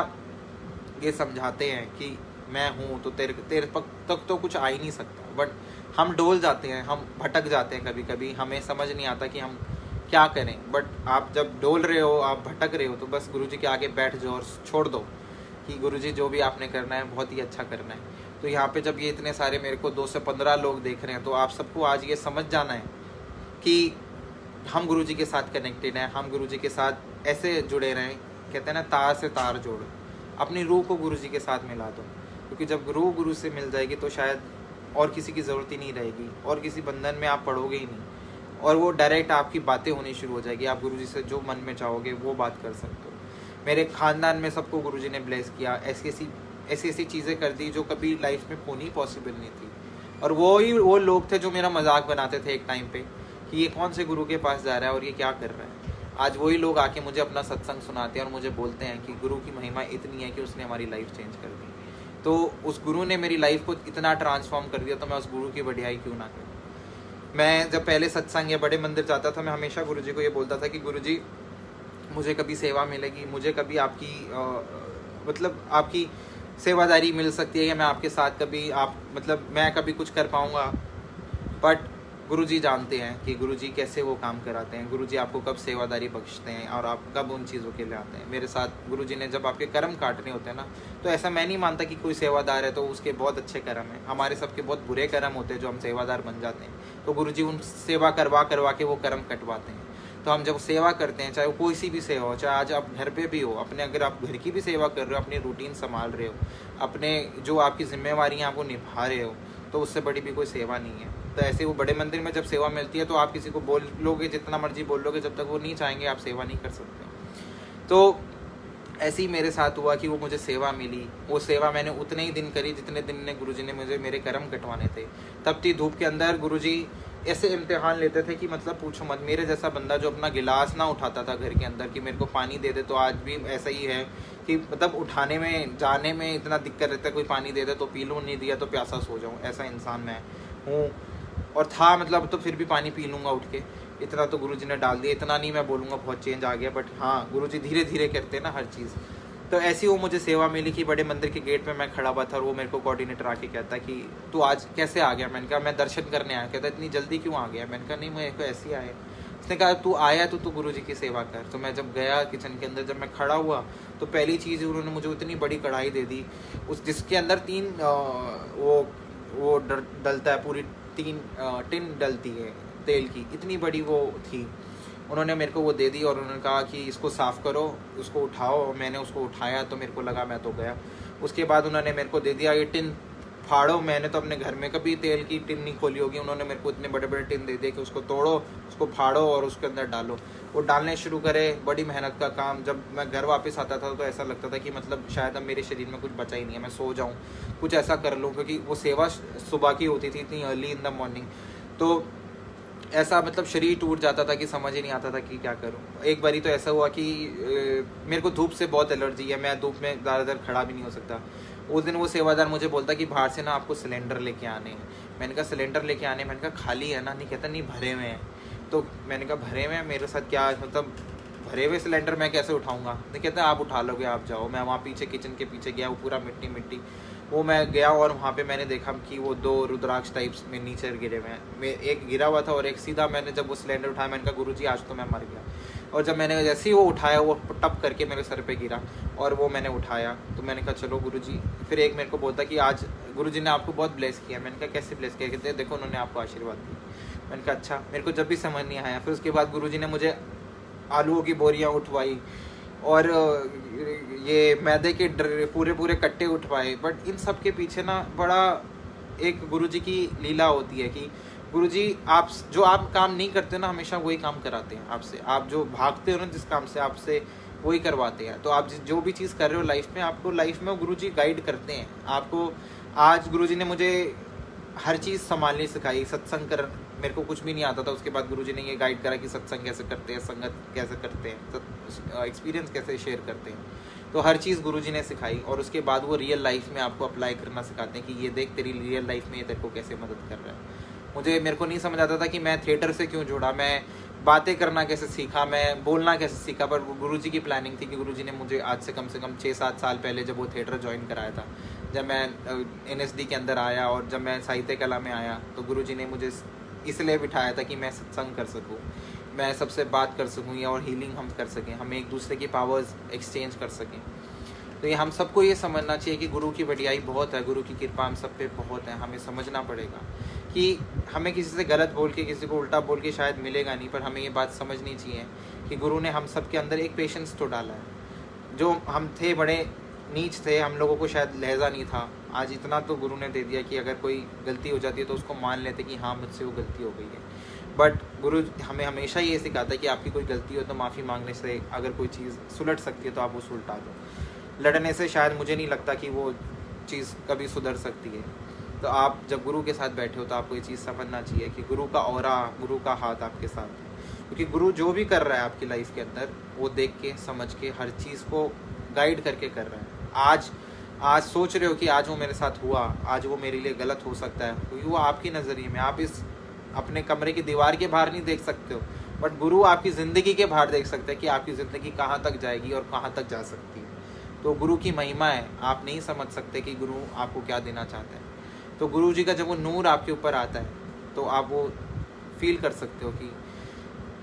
ये समझाते हैं कि मैं हूँ, तो तेरे तक तो कुछ आ ही नहीं सकता। बट हम डोल जाते हैं, हम भटक जाते हैं, कभी कभी हमें समझ नहीं आता कि हम क्या करें। बट आप जब डोल रहे हो, आप भटक रहे हो, तो बस गुरुजी के आगे बैठ जाओ और छोड़ दो कि गुरुजी जो भी आपने करना है बहुत ही अच्छा करना है। तो यहाँ पे जब ये इतने सारे मेरे को 2 से 15 लोग देख रहे हैं, तो आप सबको आज ये समझ जाना है कि हम गुरुजी के साथ कनेक्टेड हैं, हम गुरुजी के साथ ऐसे जुड़े रहें। कहते हैं ना, तार से तार जोड़ो, अपनी रूह को गुरुजी के साथ मिला दो, क्योंकि जब रूह गुरु से मिल जाएगी तो शायद और किसी की ज़रूरत ही नहीं रहेगी और किसी बंधन में आप पड़ोगे ही नहीं, और वो डायरेक्ट आपकी बातें होनी शुरू हो जाएगी। आप गुरुजी से जो मन में चाहोगे वो बात कर सकते हो। मेरे ख़ानदान में सबको गुरुजी ने ब्लेस किया, ऐसी चीज़ें कर दी जो कभी लाइफ में होनी पॉसिबल नहीं थी। और वो लोग थे जो मेरा मजाक बनाते थे एक टाइम पे कि ये कौन से गुरु के पास जा रहा है और ये क्या कर रहा है। आज वही लोग आके मुझे अपना सत्संग सुनाते हैं और मुझे बोलते हैं कि गुरु की महिमा इतनी है कि उसने हमारी लाइफ चेंज कर दी। तो उस गुरु ने मेरी लाइफ को इतना ट्रांसफॉर्म कर दिया, तो मैं उस गुरु की बढ़ियाई क्यों ना करूँ। मैं जब पहले सत्संग या बड़े मंदिर जाता था, मैं हमेशा गुरुजी को ये बोलता था कि गुरुजी मुझे कभी सेवा मिलेगी, मुझे कभी आपकी मतलब आपकी सेवादारी मिल सकती है, या मैं आपके साथ कभी मैं कभी कुछ कर पाऊँगा। बट गुरुजी जानते हैं कि गुरुजी कैसे वो काम कराते हैं, गुरुजी आपको कब सेवादारी बख्शते हैं और आप कब उन चीज़ों के लिए आते हैं। मेरे साथ गुरुजी ने जब आपके कर्म काटने होते हैं ना, तो ऐसा मैं नहीं मानता कि कोई सेवादार है तो उसके बहुत अच्छे कर्म हैं। हमारे सबके बहुत बुरे कर्म होते हैं जो हम सेवादार बन जाते हैं, तो गुरुजी उन सेवा करवा के वो कर्म कटवाते हैं। तो हम जब सेवा करते हैं, चाहे वो कोई सी भी सेवा हो, चाहे आज आप घर पे भी हो, अपने अगर आप घर की भी सेवा कर रहे हो, अपनी रूटीन संभाल रहे हो, अपने जो आपकी जिम्मेवारियाँ आप वो निभा रहे हो, तो उससे बड़ी भी कोई सेवा नहीं है। तो ऐसे वो बड़े मंदिर में जब सेवा मिलती है तो आप किसी को बोल लोगे, जितना मर्जी बोल लोगे, जब तक वो नहीं चाहेंगे आप सेवा नहीं कर सकते। तो ऐसे ही मेरे साथ हुआ कि वो मुझे सेवा मिली, वो सेवा मैंने उतने ही दिन करी जितने दिन ने गुरुजी ने मुझे मेरे कर्म कटवाने थे। तपती धूप के अंदर गुरुजी ऐसे इम्तिहान लेते थे कि मतलब पूछो मत। मेरे जैसा बंदा जो अपना गिलास ना उठाता था घर के अंदर कि मेरे को पानी दे दे, तो आज भी ऐसा ही है कि मतलब उठाने में जाने में इतना दिक्कत रहता है, कोई पानी दे दे तो पी लूँ, नहीं दिया तो प्यासा सो जाऊँ, ऐसा इंसान मैं हूँ। और था मतलब तो फिर भी पानी पी लूँगा उठ के, इतना तो गुरुजी ने डाल दिया। इतना नहीं मैं बोलूँगा बहुत चेंज आ गया, बट हाँ गुरुजी धीरे धीरे करते हैं ना हर चीज़। तो ऐसी वो मुझे सेवा मिली कि बड़े मंदिर के गेट पे मैं खड़ा हुआ था और वो मेरे को कोऑर्डिनेटर आके कहता कि तू आज कैसे आ गया। मैंने कहा मैं दर्शन करने आया। कहता इतनी जल्दी क्यों आ गया। मैंने कहा नहीं मैं तो ऐसे ही आया। उसने कहा तू आया तो तू गुरुजी की सेवा कर। तो मैं जब गया किचन के अंदर, जब मैं खड़ा हुआ तो पहली चीज़ उन्होंने मुझे इतनी बड़ी कढ़ाई दे दी, उस जिसके अंदर 3 वो डलता है, पूरी 3 टिन डलती है तेल की, इतनी बड़ी वो थी। उन्होंने मेरे को वो दे दी और उन्होंने कहा कि इसको साफ़ करो, उसको उठाओ। मैंने उसको उठाया तो मेरे को लगा मैं तो गया। उसके बाद उन्होंने मेरे को दे दिया ये टिन फाड़ो। मैंने तो अपने घर में कभी तेल की टिन नहीं खोली होगी, उन्होंने मेरे को इतने बड़े बड़े टिन दे दिए कि उसको तोड़ो, उसको फाड़ो और उसके अंदर डालो। वो डालने शुरू करे, बड़ी मेहनत का काम। जब मैं घर वापस आता था तो ऐसा लगता था कि मतलब शायद अब मेरे शरीर में कुछ बचा ही नहीं है, मैं सो जाऊँ, कुछ ऐसा कर लूँ, क्योंकि वो सेवा सुबह की होती थी, इतनी अर्ली इन द मॉर्निंग। तो ऐसा मतलब शरीर टूट जाता था कि समझ ही नहीं आता था कि क्या करूं। एक बारी तो ऐसा हुआ कि मेरे को धूप से बहुत एलर्जी है, मैं धूप में ज़्यादातर खड़ा भी नहीं हो सकता। उस दिन वो सेवादार मुझे बोलता कि बाहर से ना आपको सिलेंडर लेके आने हैं। मैंने कहा सिलेंडर लेके आने, मैंने कहा खाली है ना। नहीं, कहता नहीं भरे हुए हैं। तो मैंने कहा भरे हुए हैं, मेरे साथ क्या मतलब भरे हुए सिलेंडर मैं कैसे उठाऊंगा। नहीं, कहता आप उठा लोगे, आप जाओ। मैं वहाँ पीछे किचन के पीछे गया, वो पूरा मिट्टी मिट्टी। वो मैं गया और वहाँ पे मैंने देखा कि वो 2 रुद्राक्ष टाइप्स में नीचे गिरे हुए हैं। एक गिरा हुआ था और एक सीधा। मैंने जब वो सिलेंडर उठाया मैंने कहा गुरुजी आज तो मैं मर गया। और जब मैंने जैसे ही वो उठाया वो टप करके मेरे सर पे गिरा और वो मैंने उठाया। तो मैंने कहा चलो गुरुजी। फिर एक मेरे को बोलता कि आज गुरुजी ने आपको बहुत ब्लेस किया। मैंने कहा कैसे ब्लेस किया। कहते देखो उन्होंने आपको आशीर्वाद दिया। मैंने कहा अच्छा। मेरे को जब भी समझ नहीं आया। फिर उसके बाद गुरुजी ने मुझे आलूओं की बोरियां उठवाई और ये मैदे के पूरे कट्टे उठवाए। बट इन सब के पीछे ना बड़ा एक गुरुजी की लीला होती है कि गुरुजी आप जो आप काम नहीं करते ना हमेशा वही काम कराते हैं आपसे। आप जो भागते हो ना जिस काम से, आपसे वही करवाते हैं। तो आप जो भी चीज़ कर रहे हो लाइफ में, आपको लाइफ में गुरुजी गाइड करते हैं आपको। आज गुरुजी ने मुझे हर चीज़ संभालनी सिखाई। सत्संग कर मेरे को कुछ भी नहीं आता था, उसके बाद गुरुजी ने ये गाइड करा कि सत्संग कैसे करते हैं, संगत कैसे करते हैं, एक्सपीरियंस कैसे शेयर करते हैं। तो हर चीज़ गुरुजी ने सिखाई और उसके बाद वो रियल लाइफ में आपको अप्लाई करना सिखाते हैं कि ये देख तेरी रियल लाइफ में ये तेरे को कैसे मदद कर रहा है। मेरे को नहीं समझ आता था कि मैं थिएटर से क्यों जुड़ा, मैं बातें करना कैसे सीखा, मैं बोलना कैसे सीखा। पर गुरुजी की प्लानिंग थी कि गुरुजी ने मुझे आज से कम 6-7 साल पहले जब वो थिएटर ज्वाइन कराया था, जब मैं NSD के अंदर आया और जब मैं साहित्य कला में आया, तो गुरुजी ने मुझे इसलिए बिठाया था कि मैं सत्संग कर सकूं, मैं सबसे बात कर सकूं या और हीलिंग हम कर सकें, हम एक दूसरे की पावर्स एक्सचेंज कर सकें। तो ये हम सबको ये समझना चाहिए कि गुरु की बढ़ियाई बहुत है, गुरु की कृपा हम सब पे बहुत है। हमें समझना पड़ेगा कि हमें किसी से गलत बोल के, किसी को उल्टा बोल के शायद मिलेगा नहीं, पर हमें ये बात समझनी चाहिए कि गुरु ने हम सब के अंदर एक पेशेंस तो डाला है। जो हम थे बड़े नीच थे, हम लोगों को शायद लहजा नहीं था, आज इतना तो गुरु ने दे दिया कि अगर कोई गलती हो जाती है तो उसको मान लेते कि हाँ मुझसे वो गलती हो गई है। बट गुरु हमें हमेशा ये सिखाता है कि आपकी कोई गलती हो तो माफ़ी मांगने से अगर कोई चीज़ सुलट सकती है तो आप वो सुलटा दो। लड़ने से शायद मुझे नहीं लगता कि वो चीज़ कभी सुधर सकती है। तो आप जब गुरु के साथ बैठे हो तो आपको ये चीज़ समझना चाहिए कि गुरु का ऑरा, गुरु का हाथ आपके साथ है, क्योंकि गुरु जो भी कर रहा है आपकी लाइफ के अंदर वो देख के समझ के हर चीज़ को गाइड करके कर रहा है। आज सोच रहे हो कि आज वो मेरे साथ हुआ, आज वो मेरे लिए गलत हो सकता है, क्योंकि वो आपकी नज़रिए में, आप इस अपने कमरे की दीवार के बाहर नहीं देख सकते हो, बट गुरु आपकी ज़िंदगी के बाहर देख सकते हैं कि आपकी ज़िंदगी कहाँ तक जाएगी और कहाँ तक जा सकती है। तो गुरु की महिमा है, आप नहीं समझ सकते कि गुरु आपको क्या देना चाहते हैं। तो गुरु जी का जब वो नूर आपके ऊपर आता है तो आप वो फील कर सकते हो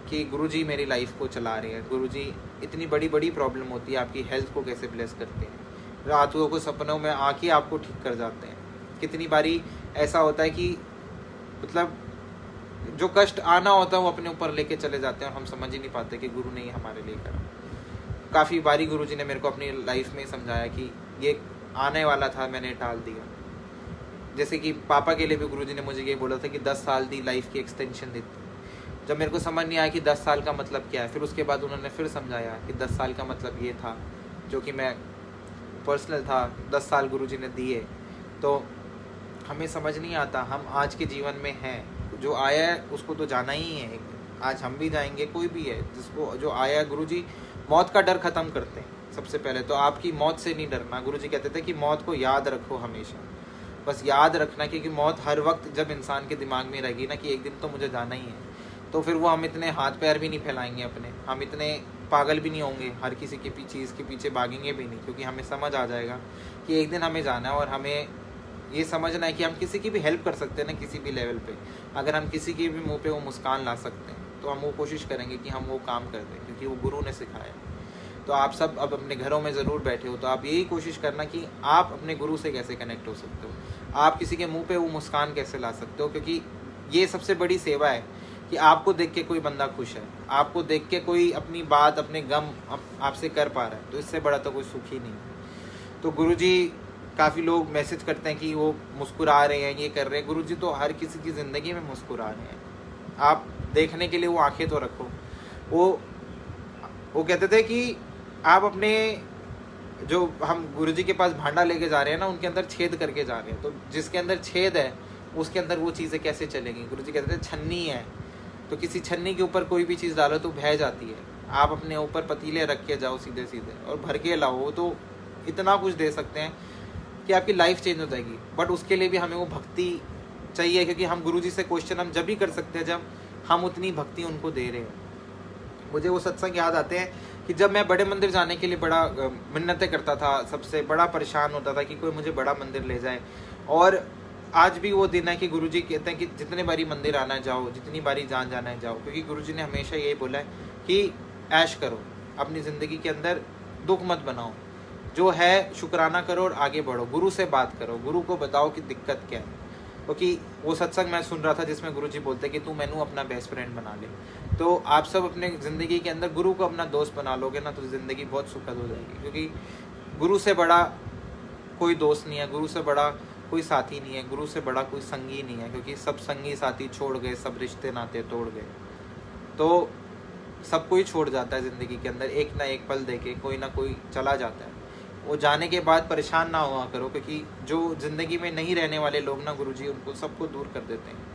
कि गुरु जी मेरी लाइफ को चला रहे हैं। गुरु जी इतनी बड़ी बड़ी प्रॉब्लम होती है, आपकी हेल्थ को कैसे ब्लेस करते हैं, रातों को सपनों में आके आपको ठीक कर जाते हैं। कितनी बारी ऐसा होता है कि मतलब जो कष्ट आना होता है वो अपने ऊपर लेके चले जाते हैं और हम समझ ही नहीं पाते कि गुरु ने ये हमारे लिए करा। काफ़ी बारी गुरु जी ने मेरे को अपनी लाइफ में समझाया कि ये आने वाला था, मैंने टाल दिया। जैसे कि पापा के लिए भी गुरु जी ने मुझे ये बोला था कि 10 साल दी लाइफ की एक्सटेंशन दी। जब मेरे को समझ नहीं आया कि 10 साल का मतलब क्या है, फिर उसके बाद उन्होंने फिर समझाया कि 10 साल का मतलब ये था, जो कि मैं पर्सनल था, 10 साल गुरुजी ने दिए। तो हमें समझ नहीं आता, हम आज के जीवन में हैं, जो आया है उसको तो जाना ही है। आज हम भी जाएंगे, कोई भी है जिसको जो आया है, गुरुजी मौत का डर ख़त्म करते हैं। सबसे पहले तो आपकी मौत से नहीं डरना। गुरुजी कहते थे कि मौत को याद रखो हमेशा, बस याद रखना, क्योंकि मौत हर वक्त जब इंसान के दिमाग में रहेगी ना कि एक दिन तो मुझे जाना ही है, तो फिर वो हम इतने हाथ पैर भी नहीं फैलाएंगे अपने, हम इतने पागल भी नहीं होंगे, हर किसी के चीज़ के पीछे भागेंगे भी नहीं, क्योंकि हमें समझ आ जाएगा कि एक दिन हमें जाना है। और हमें ये समझना है कि हम किसी की भी हेल्प कर सकते हैं ना, किसी भी लेवल पे। अगर हम किसी के भी मुंह पे वो मुस्कान ला सकते हैं तो हम वो कोशिश करेंगे कि हम वो काम कर दें, क्योंकि वो गुरु ने सिखाया। तो आप सब अब अपने घरों में ज़रूर बैठे हो, तो आप यही कोशिश करना कि आप अपने गुरु से कैसे कनेक्ट हो सकते हो, आप किसी के मुंह पे वो मुस्कान कैसे ला सकते हो, क्योंकि ये सबसे बड़ी सेवा है कि आपको देख के कोई बंदा खुश है, आपको देख के कोई अपनी बात, अपने गम आपसे कर पा रहा है, तो इससे बड़ा तो कोई सुख ही नहीं है। तो गुरुजी, काफ़ी लोग मैसेज करते हैं कि वो मुस्कुरा रहे हैं, ये कर रहे हैं। गुरुजी तो हर किसी की ज़िंदगी में मुस्कुरा रहे हैं, आप देखने के लिए वो आंखें तो रखो। वो कहते थे कि आप अपने, जो हम गुरुजी के पास भांडा लेके जा रहे हैं ना, उनके अंदर छेद करके जा रहे हैं, तो जिसके अंदर छेद है उसके अंदर वो चीज़ें कैसे चलेंगी। गुरुजी कहते थे छन्नी है, तो किसी छन्नी के ऊपर कोई भी चीज़ डालो तो बह जाती है, आप अपने ऊपर पतीले रख के जाओ सीधे सीधे और भर के लाओ, तो इतना कुछ दे सकते हैं कि आपकी लाइफ चेंज हो जाएगी। बट उसके लिए भी हमें वो भक्ति चाहिए, क्योंकि हम गुरुजी से क्वेश्चन हम जब भी कर सकते हैं जब हम उतनी भक्ति उनको दे रहे हैं। मुझे वो सत्संग याद आते हैं कि जब मैं बड़े मंदिर जाने के लिए बड़ा मिन्नतें करता था, सबसे बड़ा परेशान होता था कि कोई मुझे बड़ा मंदिर ले जाए। और आज भी वो दिन है कि गुरुजी कहते हैं कि जितने बारी मंदिर आना है जाओ, जितनी बारी जान जाना है जाओ, क्योंकि गुरुजी ने हमेशा यही बोला है कि ऐश करो, अपनी ज़िंदगी के अंदर दुख मत बनाओ, जो है शुक्राना करो और आगे बढ़ो, गुरु से बात करो, गुरु को बताओ कि दिक्कत क्या है। क्योंकि वो सत्संग मैं सुन रहा था जिसमें गुरुजी बोलते कि तू मैनू अपना बेस्ट फ्रेंड बना ले। तो आप सब अपने ज़िंदगी के अंदर गुरु को अपना दोस्त बना लोगे ना, तो ज़िंदगी बहुत सुखद हो जाएगी, क्योंकि गुरु से बड़ा कोई दोस्त नहीं है, गुरु से बड़ा कोई साथी नहीं है, गुरु से बड़ा कोई संगी नहीं है, क्योंकि सब संगी साथी छोड़ गए, सब रिश्ते नाते तोड़ गए, तो सब कोई छोड़ जाता है ज़िंदगी के अंदर, एक ना एक पल देके कोई ना कोई चला जाता है। वो जाने के बाद परेशान ना हुआ करो, क्योंकि जो ज़िंदगी में नहीं रहने वाले लोग ना, गुरुजी उनको सबको दूर कर देते हैं,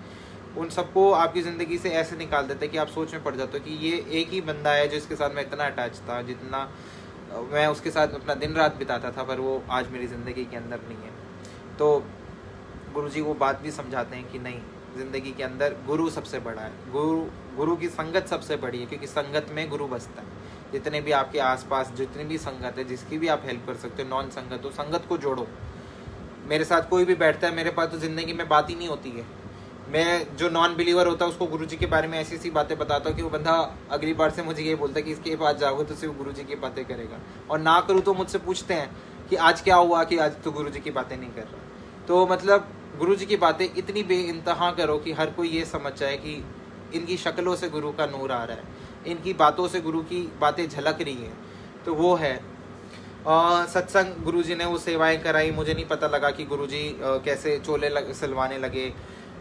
उन सबको आपकी ज़िंदगी से ऐसे निकाल देते हैं कि आप सोच में पड़ जाते हो कि ये एक ही बंदा है जिसके साथ मैं इतना अटैच था, जितना मैं उसके साथ अपना दिन रात बिताता था, पर वो आज मेरी ज़िंदगी के अंदर नहीं है। तो गुरुजी वो बात भी समझाते हैं कि नहीं, ज़िंदगी के अंदर गुरु सबसे बड़ा है, गुरु की संगत सबसे बड़ी है, क्योंकि संगत में गुरु बसता है। जितने भी आपके आसपास जितनी भी संगत है, जिसकी भी आप हेल्प कर सकते हो, नॉन संगत हो, संगत को जोड़ो। मेरे साथ कोई भी बैठता है, मेरे पास तो ज़िंदगी में बात ही नहीं होती है। मैं जो नॉन बिलीवर होता है उसको गुरुजी के बारे में ऐसी ऐसी बातें बताता हूँ कि वो बंदा अगली बार से मुझे ये बोलता है कि इसके पास जाओगे तो सिर्फ गुरुजी की बातें करेगा, और ना करूँ तो मुझसे पूछते हैं कि आज क्या हुआ कि आज तो गुरुजी की बातें नहीं कर रहा। तो मतलब गुरुजी की बातें इतनी बेइंतहा करो कि हर कोई ये समझ जाए कि इनकी शक्लों से गुरु का नूर आ रहा है, इनकी बातों से गुरु की बातें झलक रही हैं। तो वो है सत्संग, गुरुजी ने वो सेवाएं कराई। मुझे नहीं पता लगा कि गुरुजी कैसे चोले सिलवाने लगे,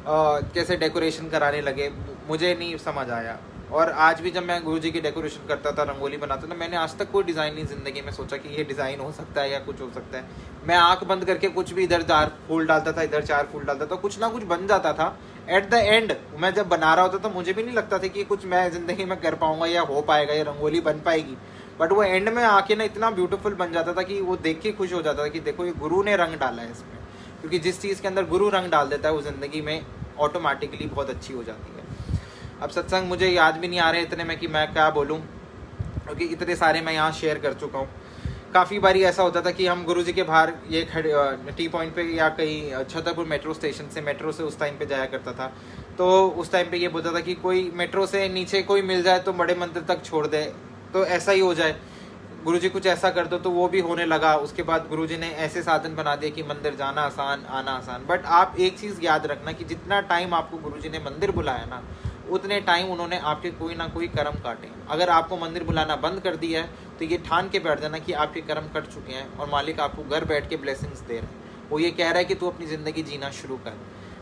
कैसे डेकोरेशन कराने लगे, मुझे नहीं समझ आया। और आज भी जब मैं गुरुजी की डेकोरेशन करता था, रंगोली बनाता था, मैंने आज तक कोई डिज़ाइन नहीं ज़िंदगी में सोचा कि ये डिज़ाइन हो सकता है या कुछ हो सकता है। मैं आंख बंद करके कुछ भी, इधर 4 फूल डालता था, इधर 4 फूल डालता था, कुछ ना कुछ बन जाता था। एट द एंड मैं जब बना रहा होता तो मुझे भी नहीं लगता था कि कुछ मैं ज़िंदगी में कर पाऊंगा या हो पाएगा या रंगोली बन पाएगी, बट वो एंड में आके ना इतना ब्यूटीफुल बन जाता था कि वो देख के खुश हो जाता था कि देखो ये गुरु ने रंग डाला है इसमें। क्योंकि जिस चीज़ के अंदर गुरु रंग डाल देता है वो ज़िंदगी में ऑटोमेटिकली बहुत अच्छी हो जाती है। अब सत्संग मुझे याद भी नहीं आ रहे इतने में कि मैं क्या बोलूँ, क्योंकि इतने सारे मैं यहाँ शेयर कर चुका हूँ। काफ़ी बारी ऐसा होता था कि हम गुरुजी के बाहर ये टी पॉइंट पे या कहीं छतरपुर मेट्रो स्टेशन से, मेट्रो से उस टाइम पे जाया करता था, तो उस टाइम पे ये बोलता था कि कोई मेट्रो से नीचे कोई मिल जाए तो बड़े मंदिर तक छोड़ दे, तो ऐसा ही हो जाए, गुरुजी कुछ ऐसा कर दो, तो वो भी होने लगा। उसके बाद गुरुजी ने ऐसे साधन बना दिए कि मंदिर जाना आसान, आना आसान। बट आप एक चीज़ याद रखना कि जितना टाइम आपको गुरुजी ने मंदिर बुलाया ना, उतने टाइम उन्होंने आपके कोई ना कोई कर्म काटे। अगर आपको मंदिर बुलाना बंद कर दिया है तो ये ठान के बैठ जाना कि आपके कर्म कट चुके हैं और मालिक आपको घर बैठ के ब्लेसिंग्स दे रहे हैं। वो ये कह रहा है कि तू अपनी ज़िंदगी जीना शुरू कर।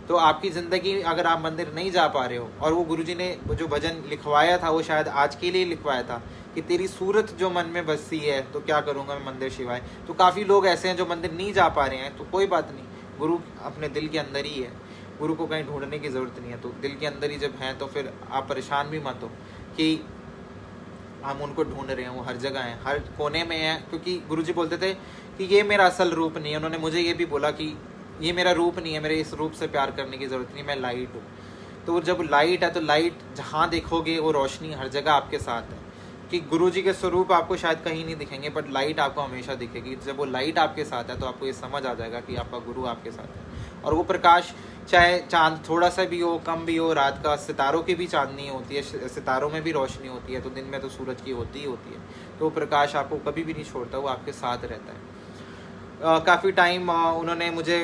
तो आपकी ज़िंदगी, अगर आप मंदिर नहीं जा पा रहे हो, और वो गुरुजी ने जो भजन लिखवाया था वो शायद आज के लिए लिखवाया था कि तेरी सूरत जो मन में बसती है तो क्या करूँगा मैं मंदिर शिवाय। तो काफ़ी लोग ऐसे हैं जो मंदिर नहीं जा पा रहे हैं, तो कोई बात नहीं, गुरु अपने दिल के अंदर ही है, गुरु को कहीं ढूंढने की ज़रूरत नहीं है। तो दिल के अंदर ही जब हैं तो फिर आप परेशान भी मत हो कि हम उनको ढूंढ रहे हैं, वो हर जगह हैं, हर कोने में हैं। क्योंकि गुरुजी बोलते थे कि ये मेरा असल रूप नहीं है। उन्होंने मुझे ये भी बोला कि ये मेरा रूप नहीं है, मेरे इस रूप से प्यार करने की ज़रूरत नहीं, मैं लाइट हूँ। तो जब लाइट है तो लाइट जहाँ देखोगे वो रोशनी हर जगह आपके साथ है। कि गुरुजी के स्वरूप आपको शायद कहीं नहीं दिखेंगे, बट लाइट आपको हमेशा दिखेगी। जब वो लाइट आपके साथ है तो आपको ये समझ आ जाएगा कि आपका गुरु आपके साथ है। और वो प्रकाश चाहे चांद थोड़ा सा भी हो, कम भी हो, रात का सितारों की भी चांदनी होती है, सितारों में भी रोशनी होती है, तो दिन में तो सूरज की होती ही होती है। तो वो प्रकाश आपको कभी भी नहीं छोड़ता, वो आपके साथ रहता है। काफ़ी टाइम उन्होंने मुझे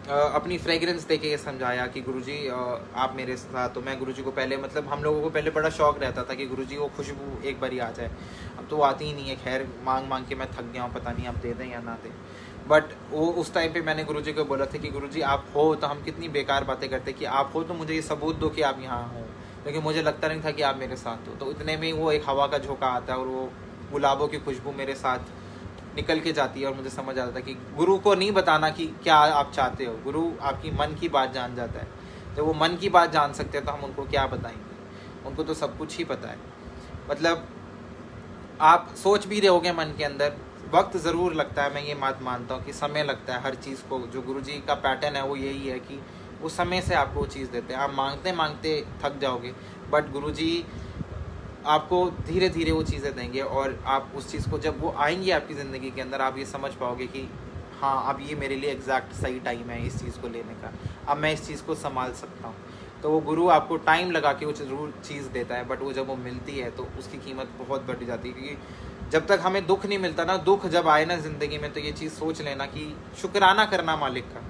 अपनी फ्रेगरेंस देके ये समझाया कि गुरुजी आप मेरे साथ। तो मैं गुरुजी को पहले, मतलब हम लोगों को पहले बड़ा शौक रहता था कि गुरुजी वो खुशबू एक बार ही आ जाए। अब तो आती ही नहीं है, खैर मांग मांग के मैं थक गया हूँ, पता नहीं आप दे दें या ना दें। बट वो उस टाइम पे मैंने गुरुजी को बोला था कि गुरुजी आप हो तो हम कितनी बेकार बातें करते कि आप हो तो मुझे ये सबूत दो कि आप यहाँ हो, लेकिन मुझे लगता नहीं था कि आप मेरे साथ हो। तो इतने में वो एक हवा का झोंका आता है और वो गुलाबों की खुशबू मेरे साथ निकल के जाती है और मुझे समझ आता था कि गुरु को नहीं बताना कि क्या आप चाहते हो, गुरु आपकी मन की बात जान जाता है। जब वो मन की बात जान सकते हैं तो हम उनको क्या बताएंगे, उनको तो सब कुछ ही पता है। मतलब आप सोच भी रहे होगे मन के अंदर, वक्त ज़रूर लगता है, मैं ये बात मानता हूँ कि समय लगता है हर चीज़ को। जो गुरुजी का पैटर्न है वो यही है कि वो समय से आपको वो चीज़ देते हैं। आप मांगते मांगते थक जाओगे, बट गुरुजी आपको धीरे धीरे वो चीज़ें देंगे और आप उस चीज़ को जब वो आएंगी आपकी ज़िंदगी के अंदर, आप ये समझ पाओगे कि हाँ अब ये मेरे लिए एग्जैक्ट सही टाइम है इस चीज़ को लेने का, अब मैं इस चीज़ को संभाल सकता हूँ। तो वो गुरु आपको टाइम लगा के वो ज़रूर चीज़ देता है, बट वो जब वो मिलती है तो उसकी कीमत बहुत बढ़ जाती है। क्योंकि जब तक हमें दुख नहीं मिलता ना, दुख जब आए ना ज़िंदगी में, तो ये चीज़ सोच लेना कि शुक्राना करना मालिक का।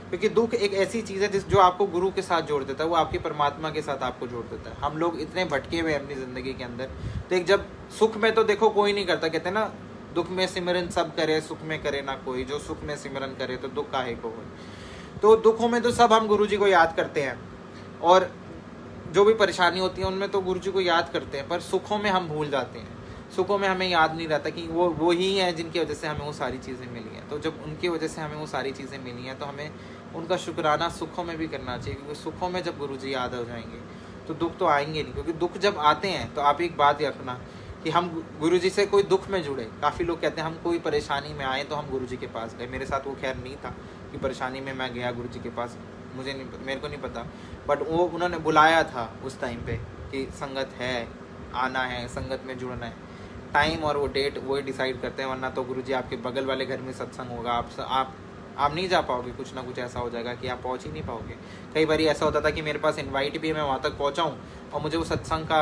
क्योंकि दुख एक ऐसी चीज़ है जिस जो आपको गुरु के साथ जोड़ देता है, वो आपके परमात्मा के साथ आपको जोड़ देता है। हम लोग इतने भटके हुए हैं अपनी ज़िंदगी के अंदर। तो एक जब सुख में तो देखो कोई नहीं करता, कहते हैं ना दुख में सिमरन सब करे, सुख में करे ना कोई, जो सुख में सिमरन करे तो दुख काहे को होए। तो दुखों में तो सब हम गुरु जी को याद करते हैं, और जो भी परेशानी होती है उनमें तो गुरु जी को याद करते हैं, पर सुखों में हम भूल जाते हैं। सुखों में हमें याद नहीं रहता कि वो ही है जिनकी वजह से हमें वो सारी चीज़ें मिली हैं। तो जब उनकी वजह से हमें वो सारी चीज़ें मिली हैं तो हमें उनका शुक्राना सुखों में भी करना चाहिए। क्योंकि सुखों में जब गुरुजी याद हो जाएंगे तो दुख तो आएंगे नहीं। क्योंकि दुख जब आते हैं तो आप एक बात रखना कि हम गुरुजी से कोई दुख में जुड़े। काफ़ी लोग कहते हैं हम कोई परेशानी में आए तो हम गुरुजी के पास गए। मेरे साथ वो खैर नहीं था कि परेशानी में मैं गया गुरुजी के पास, मुझे नहीं, मेरे को नहीं पता, बट वो उन्होंने बुलाया था उस टाइम पे कि संगत है, आना है, संगत में जुड़ना है। टाइम और वो डेट वो ही डिसाइड करते हैं, वरना तो गुरुजी आपके बगल वाले घर में सत्संग होगा, आप नहीं जा पाओगे, कुछ ना कुछ ऐसा हो जाएगा कि आप पहुंच ही नहीं पाओगे। कई बार ऐसा होता था कि मेरे पास इनवाइट भी है, मैं वहाँ तक पहुँचा हूँ और मुझे वो सत्संग का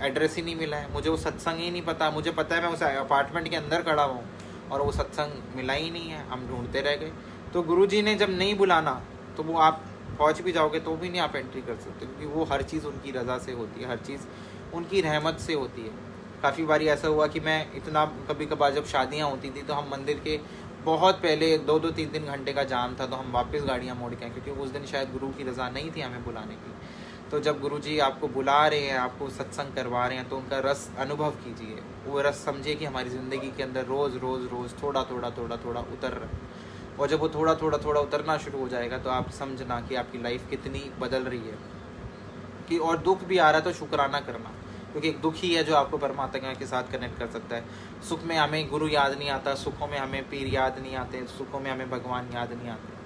एड्रेस ही नहीं मिला है, मुझे वो सत्संग ही नहीं पता। मुझे पता है मैं उस अपार्टमेंट के अंदर खड़ा हूँ और वो सत्संग मिला ही नहीं है, हम ढूंढते रह गए। तो गुरुजी ने जब नहीं बुलाना तो वो आप पहुँच भी जाओगे तो भी नहीं आप एंट्री कर सकते, क्योंकि वो हर चीज़ उनकी रज़ा से होती है, हर चीज़ उनकी रहमत से होती है। काफ़ी बारी ऐसा हुआ कि मैं इतना, कभी कभार जब शादियाँ होती थी तो हम मंदिर के बहुत पहले 2-3 घंटे का जाम था तो हम वापस गाड़ियाँ मोड़ के आए, क्योंकि उस दिन शायद गुरु की रज़ा नहीं थी हमें बुलाने की। तो जब गुरुजी आपको बुला रहे हैं, आपको सत्संग करवा रहे हैं, तो उनका रस अनुभव कीजिए। वो रस समझिए कि हमारी ज़िंदगी के अंदर रोज़ रोज़ रोज़ थोड़ा थोड़ा थोड़ा थोड़ा उतर रहा है। और जब वो थोड़ा थोड़ा थोड़ा उतरना शुरू हो जाएगा तो आप समझना कि आपकी लाइफ कितनी बदल रही है। कि और दुख भी आ रहा है तो शुक्राना करना, क्योंकि एक दुख ही है जो आपको परमात्मा के साथ कनेक्ट कर सकता है। सुख में हमें गुरु याद नहीं आता, सुखों में हमें पीर याद नहीं आते, सुखों में हमें भगवान याद नहीं आते।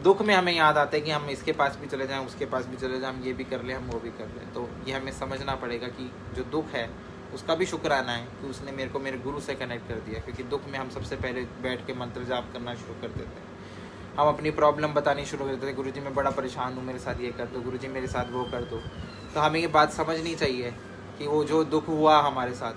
दुख में हमें याद आता है कि हम इसके पास भी चले जाएं, उसके पास भी चले जाएं, हम ये भी कर लें, हम वो भी कर लें। तो ये हमें समझना पड़ेगा कि जो दुख है उसका भी शुक्राना है कि उसने मेरे को मेरे गुरु से कनेक्ट कर दिया। क्योंकि दुख में हम सबसे पहले बैठ के मंत्र जाप करना शुरू कर देते हैं, हम अपनी प्रॉब्लम बतानी शुरू कर देते हैं। गुरुजी मैं बड़ा परेशान हूँ, मेरे साथ ये कर दो, गुरुजी मेरे साथ वो कर दो। तो हमें ये बात समझनी चाहिए कि वो जो दुख हुआ हमारे साथ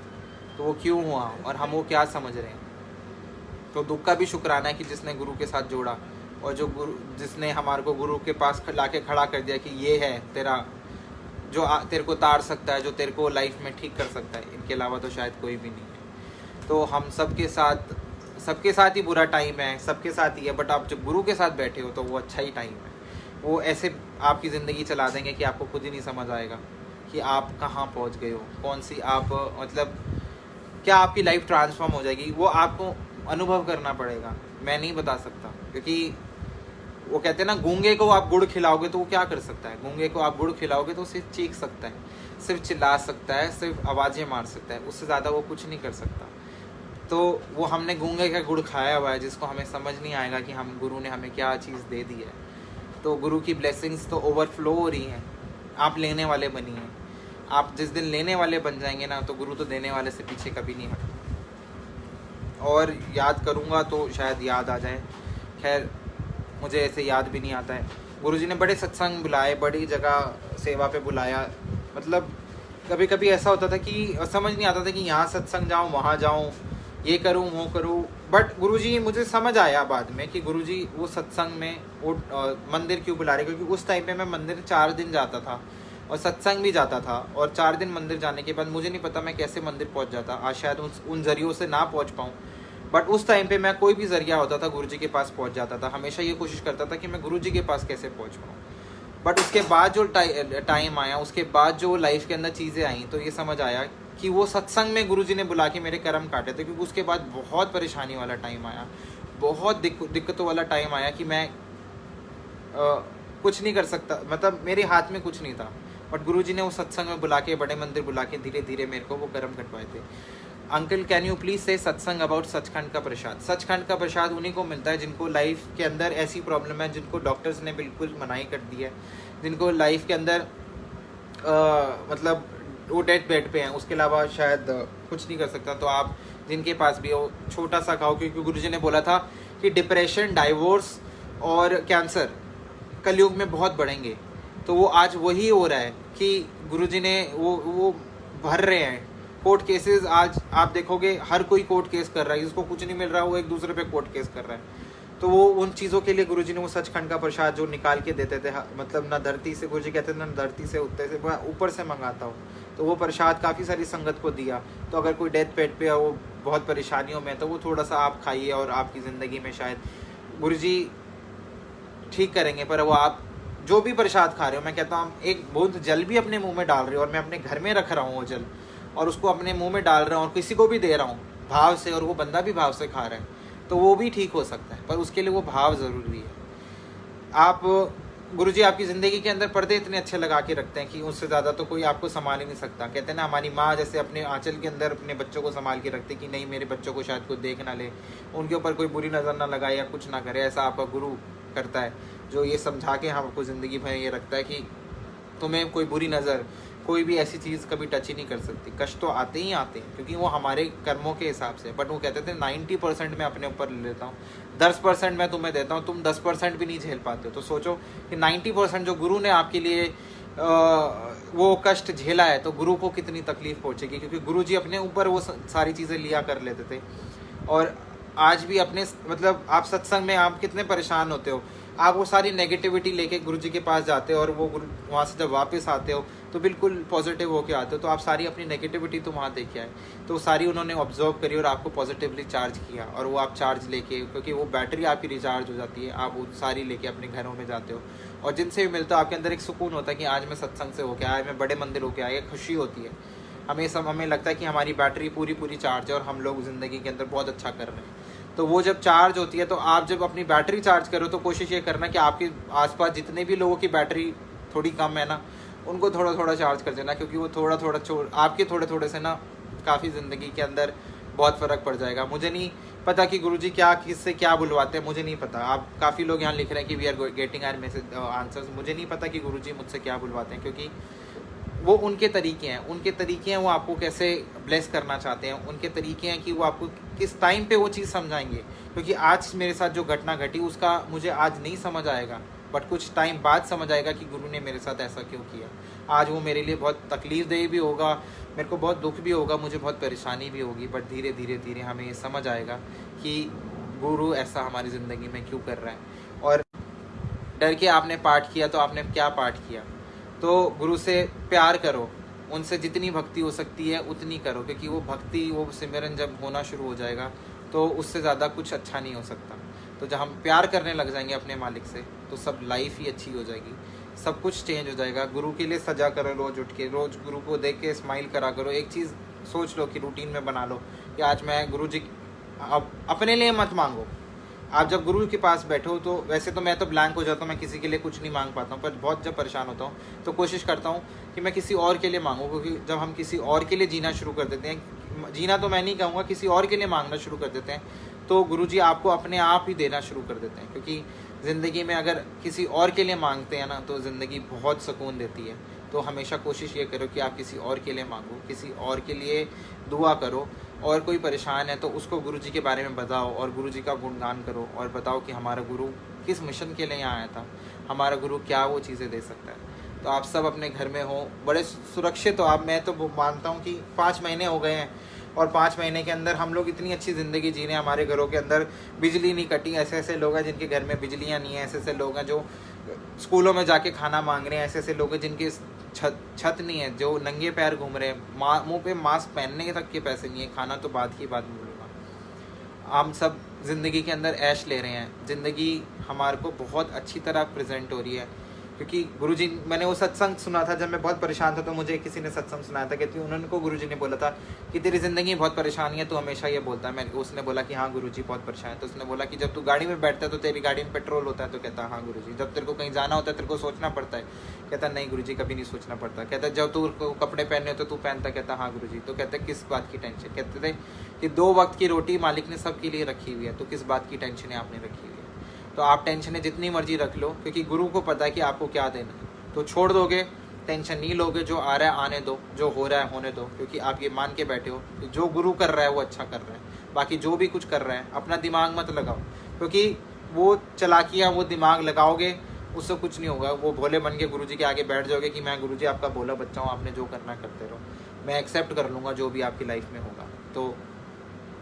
तो वो क्यों हुआ और हम वो क्या समझ रहे हैं। तो दुख का भी शुक्राना है कि जिसने गुरु के साथ जोड़ा, और जो गुरु जिसने हमारे को गुरु के पास ला के खड़ा कर दिया कि ये है तेरा जो तेरे को तार सकता है, जो तेरे को लाइफ में ठीक कर सकता है, इनके अलावा तो शायद कोई भी नहीं है। तो हम सबके साथ ही बुरा टाइम है, सबके साथ ही है, बट आप जब गुरु के साथ बैठे हो तो वो अच्छा ही टाइम है। वो ऐसे आपकी ज़िंदगी चला देंगे कि आपको खुद ही नहीं समझ आएगा कि आप कहाँ पहुँच गए हो, कौन सी आप मतलब क्या आपकी लाइफ ट्रांसफॉर्म हो जाएगी। वो आपको अनुभव करना पड़ेगा, मैं नहीं बता सकता। क्योंकि वो कहते हैं ना, गूंगे को आप गुड़ खिलाओगे तो वो क्या कर सकता है, गूंगे को आप गुड़ खिलाओगे तो सिर्फ चीख सकता है, सिर्फ चिल्ला सकता है, सिर्फ आवाज़ें मार सकता है, उससे ज़्यादा वो कुछ नहीं कर सकता। तो वो हमने गूंगे का गुड़ खाया हुआ है, जिसको हमें समझ नहीं आएगा कि हम गुरु ने हमें क्या चीज़ दे दी है। तो गुरु की ब्लेसिंग्स तो ओवरफ्लो हो रही हैं, आप लेने वाले बनिए। आप जिस दिन लेने वाले बन जाएंगे ना, तो गुरु तो देने वाले से पीछे कभी नहीं हटता। और याद करूँगा तो शायद याद आ जाए, खैर मुझे ऐसे याद भी नहीं आता है। गुरुजी ने बड़े सत्संग बुलाए, बड़ी जगह सेवा पे बुलाया, मतलब कभी कभी ऐसा होता था कि समझ नहीं आता था कि यहाँ सत्संग जाऊँ, वहाँ जाऊँ, ये करूँ वो करूँ। बट गुरुजी, मुझे समझ आया बाद में कि गुरुजी वो सत्संग में वो मंदिर क्यों बुला रहे, क्योंकि उस टाइम पे मैं मंदिर 4 दिन जाता था और सत्संग भी जाता था, और 4 दिन मंदिर जाने के बाद मुझे नहीं पता मैं कैसे मंदिर पहुँच जाता। आज शायद उन जरियों से ना पहुँच पाऊँ, बट उस टाइम पे मैं कोई भी जरिया होता था गुरुजी के पास पहुँच जाता था। हमेशा ये कोशिश करता था कि मैं गुरुजी के पास कैसे पहुँच पाऊँ। बट उसके बाद जो टाइम आया, उसके बाद जो लाइफ के अंदर चीज़ें आई, तो ये समझ आया कि वो सत्संग में गुरुजी ने बुला के मेरे कर्म काटे थे। क्योंकि उसके बाद बहुत परेशानी वाला टाइम आया, बहुत दिक्कतों वाला टाइम आया कि मैं कुछ नहीं कर सकता, मतलब मेरे हाथ में कुछ नहीं था। बट गुरुजी ने वो सत्संग में बुला के, बड़े मंदिर बुला के धीरे धीरे मेरे को वो कर्म कटवाए थे। अंकल, कैन यू प्लीज से सत्संग अबाउट सचखंड का प्रसाद। सचखंड का प्रसाद उन्हीं को मिलता है जिनको लाइफ के अंदर ऐसी प्रॉब्लम है, जिनको डॉक्टर्स ने बिल्कुल मनाही कर दी है, जिनको लाइफ के अंदर मतलब वो डेथ बेड पे हैं, उसके अलावा शायद कुछ नहीं कर सकता। तो आप जिनके पास भी हो, छोटा सा खाओ, क्योंकि गुरुजी ने बोला था कि डिप्रेशन, डाइवोर्स और कैंसर कलयुग में बहुत बढ़ेंगे। तो वो आज वही हो रहा है कि गुरुजी ने वो भर रहे हैं कोर्ट केसेस। आज आप देखोगे हर कोई कोर्ट केस कर रहा है, जिसको कुछ नहीं मिल रहा वो एक दूसरे पे कोर्ट केस कर रहा है। तो वो उन चीज़ों के लिए गुरुजी ने वो सचखंड का प्रसाद जो निकाल के देते थे, मतलब ना धरती से, गुरुजी कहते थे ना धरती से उतरे से, मैं ऊपर से मंगाता हूँ। तो वो प्रसाद काफ़ी सारी संगत को दिया। तो अगर कोई डेथ बेड पे है, वो बहुत परेशानियों में, तो वो थोड़ा सा आप खाइए और आपकी ज़िंदगी में शायद गुरुजी ठीक करेंगे। पर वो आप जो भी प्रसाद खा रहे हो, मैं कहता हूँ एक बूंद जल भी अपने मुँह में डाल रहे हो, और मैं अपने घर में रख रहा हूँ वो जल, और उसको अपने मुंह में डाल रहा हूँ और किसी को भी दे रहा हूँ भाव से, और वो बंदा भी भाव से खा रहा है, तो वो भी ठीक हो सकता है। पर उसके लिए वो भाव ज़रूरी है। आप गुरुजी आपकी ज़िंदगी के अंदर पर्दे इतने अच्छे लगा के रखते हैं कि उससे ज़्यादा तो कोई आपको संभाल ही नहीं सकता। कहते हैं ना, हमारी माँ जैसे अपने आंचल के अंदर अपने बच्चों को संभाल के रखते कि नहीं मेरे बच्चों को शायद कोई देख ना ले, उनके ऊपर कोई बुरी नज़र ना लगाए या कुछ ना करे, ऐसा आपका गुरु करता है, जो ये समझा के हम आपको ज़िंदगी भर ये रखता है कि तुम्हें कोई बुरी नज़र, कोई भी ऐसी चीज़ कभी टच ही नहीं कर सकती। कष्ट तो आते ही आते हैं, क्योंकि वो हमारे कर्मों के हिसाब से। बट वो कहते थे 90% मैं अपने ऊपर ले लेता हूँ, 10% मैं तुम्हें देता हूँ, तुम 10% भी नहीं झेल पाते हो। तो सोचो कि 90% जो गुरु ने आपके लिए वो कष्ट झेला है, तो गुरु को कितनी तकलीफ पहुँचेगी। क्योंकि गुरु जी अपने ऊपर वो सारी चीज़ें लिया कर लेते थे। और आज भी अपने, मतलब आप सत्संग में आप कितने परेशान होते हो, आप वो सारी नेगेटिविटी लेके गुरुजी के पास जाते हो, और वो गुरु वहाँ से जब वापस आते हो तो बिल्कुल पॉजिटिव होके आते हो। तो आप सारी अपनी नेगेटिविटी तो वहाँ देखे आए, तो सारी उन्होंने ऑब्जर्व करी और आपको पॉजिटिवली चार्ज किया, और वो आप चार्ज लेके, क्योंकि वो बैटरी आपकी रिचार्ज हो जाती है, आप वो सारी लेके अपने घरों में जाते हो। और जिनसे भी मिलता हो आपके अंदर एक सुकून होता है कि आज मैं सत्संग से होके आया, मैं बड़े मंदिर होके आया, खुशी होती है। हमें लगता है कि हमारी बैटरी पूरी चार्ज है और हम लोग ज़िंदगी के अंदर बहुत अच्छा कर रहे हैं। तो वो जब चार्ज होती है, तो आप जब अपनी बैटरी चार्ज करो, तो कोशिश ये करना कि आपके आसपास जितने भी लोगों की बैटरी थोड़ी कम है ना, उनको थोड़ा थोड़ा चार्ज कर देना, क्योंकि वो थोड़ा आपके थोड़े से ना काफ़ी ज़िंदगी के अंदर बहुत फ़र्क पड़ जाएगा। मुझे नहीं पता कि गुरुजी क्या किससे क्या बुलवाते हैं, मुझे नहीं पता। आप काफ़ी लोग यहाँ लिख रहे हैं कि we are getting our message answers, मुझे नहीं पता कि गुरुजी मुझसे क्या बुलवाते हैं, क्योंकि वो उनके तरीके हैं, वो आपको कैसे ब्लेस करना चाहते हैं, उनके तरीके हैं कि वो आपको किस टाइम पे वो चीज़ समझाएंगे। क्योंकि आज मेरे साथ जो घटना घटी, उसका मुझे आज नहीं समझ आएगा, बट कुछ टाइम बाद समझ आएगा कि गुरु ने मेरे साथ ऐसा क्यों किया। आज वो मेरे लिए बहुत तकलीफ़देह भी होगा, मेरे को बहुत दुख भी होगा, मुझे बहुत परेशानी भी होगी, बट धीरे धीरे हमें ये समझ आएगा कि गुरु ऐसा हमारी ज़िंदगी में क्यों कर रहा है। और डर के आपने पाठ किया, तो आपने क्या पाठ किया? तो गुरु से प्यार करो, उनसे जितनी भक्ति हो सकती है उतनी करो, क्योंकि वो भक्ति, वो सिमरन जब होना शुरू हो जाएगा, तो उससे ज़्यादा कुछ अच्छा नहीं हो सकता। तो जब हम प्यार करने लग जाएंगे अपने मालिक से, तो सब लाइफ ही अच्छी हो जाएगी, सब कुछ चेंज हो जाएगा। गुरु के लिए सजा करो, रोज़ उठ के, रोज़ गुरु को देख के स्माइल करा करो। एक चीज़ सोच लो कि रूटीन में बना लो कि आज मैं गुरु जी, अब अपने लिए मत मांगो। आप जब गुरु के पास बैठो, तो वैसे तो मैं तो ब्लैंक हो जाता हूँ, मैं किसी के लिए कुछ नहीं मांग पाता हूँ, पर बहुत जब परेशान होता हूँ तो कोशिश करता हूँ कि मैं किसी और के लिए मांगूँ। क्योंकि जब हम किसी और के लिए जीना शुरू कर देते हैं, जीना तो मैं नहीं कहूँगा, किसी और के लिए मांगना शुरू कर देते हैं, तो गुरुजी आपको अपने आप ही देना शुरू कर देते हैं। क्योंकि ज़िंदगी में अगर किसी और के लिए मांगते हैं ना, तो ज़िंदगी बहुत सुकून देती है। तो हमेशा कोशिश ये करो कि आप किसी और के लिए मांगो, किसी और के लिए दुआ करो, और कोई परेशान है तो उसको गुरुजी के बारे में बताओ और गुरुजी का गुणगान करो, और बताओ कि हमारा गुरु किस मिशन के लिए यहाँ आया था, हमारा गुरु क्या वो चीज़ें दे सकता है। तो आप सब अपने घर में हो, बड़े सुरक्षित हो आप। मैं तो मानता हूँ कि 5 महीने हो गए हैं, और 5 महीने के अंदर हम लोग इतनी अच्छी ज़िंदगी जी रहे हैं। हमारे घरों के अंदर बिजली नहीं कटी, ऐसे ऐसे लोग हैं जिनके घर में बिजलियाँ नहीं है, ऐसे ऐसे लोग हैं जो स्कूलों में जाके खाना मांग रहे हैं, ऐसे ऐसे लोग हैं जिनके छत नहीं है, जो नंगे पैर घूम रहे हैं, मुंह पे मास्क पहनने तक के पैसे नहीं है, खाना तो बात की बात बोलूँगा। हम सब ज़िंदगी के अंदर ऐश ले रहे हैं, ज़िंदगी हमारे को बहुत अच्छी तरह प्रेजेंट हो रही है। क्योंकि गुरुजी, मैंने वो सत्संग सुना था जब मैं बहुत परेशान था, तो मुझे किसी ने सत्संग सुनाया था, कहती उन्होंने को गुरुजी ने बोला था कि तेरी ज़िंदगी में बहुत परेशानी है, तो हमेशा ये बोलता है। मैं उसने बोला कि हाँ गुरुजी बहुत परेशान है। तो उसने बोला कि जब तू गाड़ी में बैठता है तो तेरी गाड़ी में पेट्रोल होता है? तो कहता हाँ गुरुजी। जब तेरे को कहीं जाना होता है तेरे को सोचना पड़ता है? कहता नहीं गुरुजी, कभी नहीं सोचना पड़ता। कहता जब तू कपड़े पहने होते तू पहनता? कहता हाँ गुरुजी। तो कहते किस बात की टेंशन? कहते थे कि 2 वक्त की रोटी मालिक ने सबके लिए रखी हुई है, तो किस बात की टेंशन है आपने रखी हुई है? तो आप टेंशनें जितनी मर्जी रख लो, क्योंकि गुरु को पता है कि आपको क्या देना है। तो छोड़ दोगे, टेंशन नहीं लोगे, जो आ रहा है आने दो, जो हो रहा है होने दो, क्योंकि आप ये मान के बैठे हो कि जो गुरु कर रहा है वो अच्छा कर रहा है। बाकी जो भी कुछ कर रहा है अपना दिमाग मत लगाओ, क्योंकि वो चलाकियाँ, वो दिमाग लगाओगे उससे कुछ नहीं होगा। वो भोले बन के गुरुजी के आगे बैठ जाओगे कि मैं गुरुजी आपका भोला बच्चा हूँ, आपने जो करना करते रहो, मैं एक्सेप्ट कर लूँगा जो भी आपकी लाइफ में होगा। तो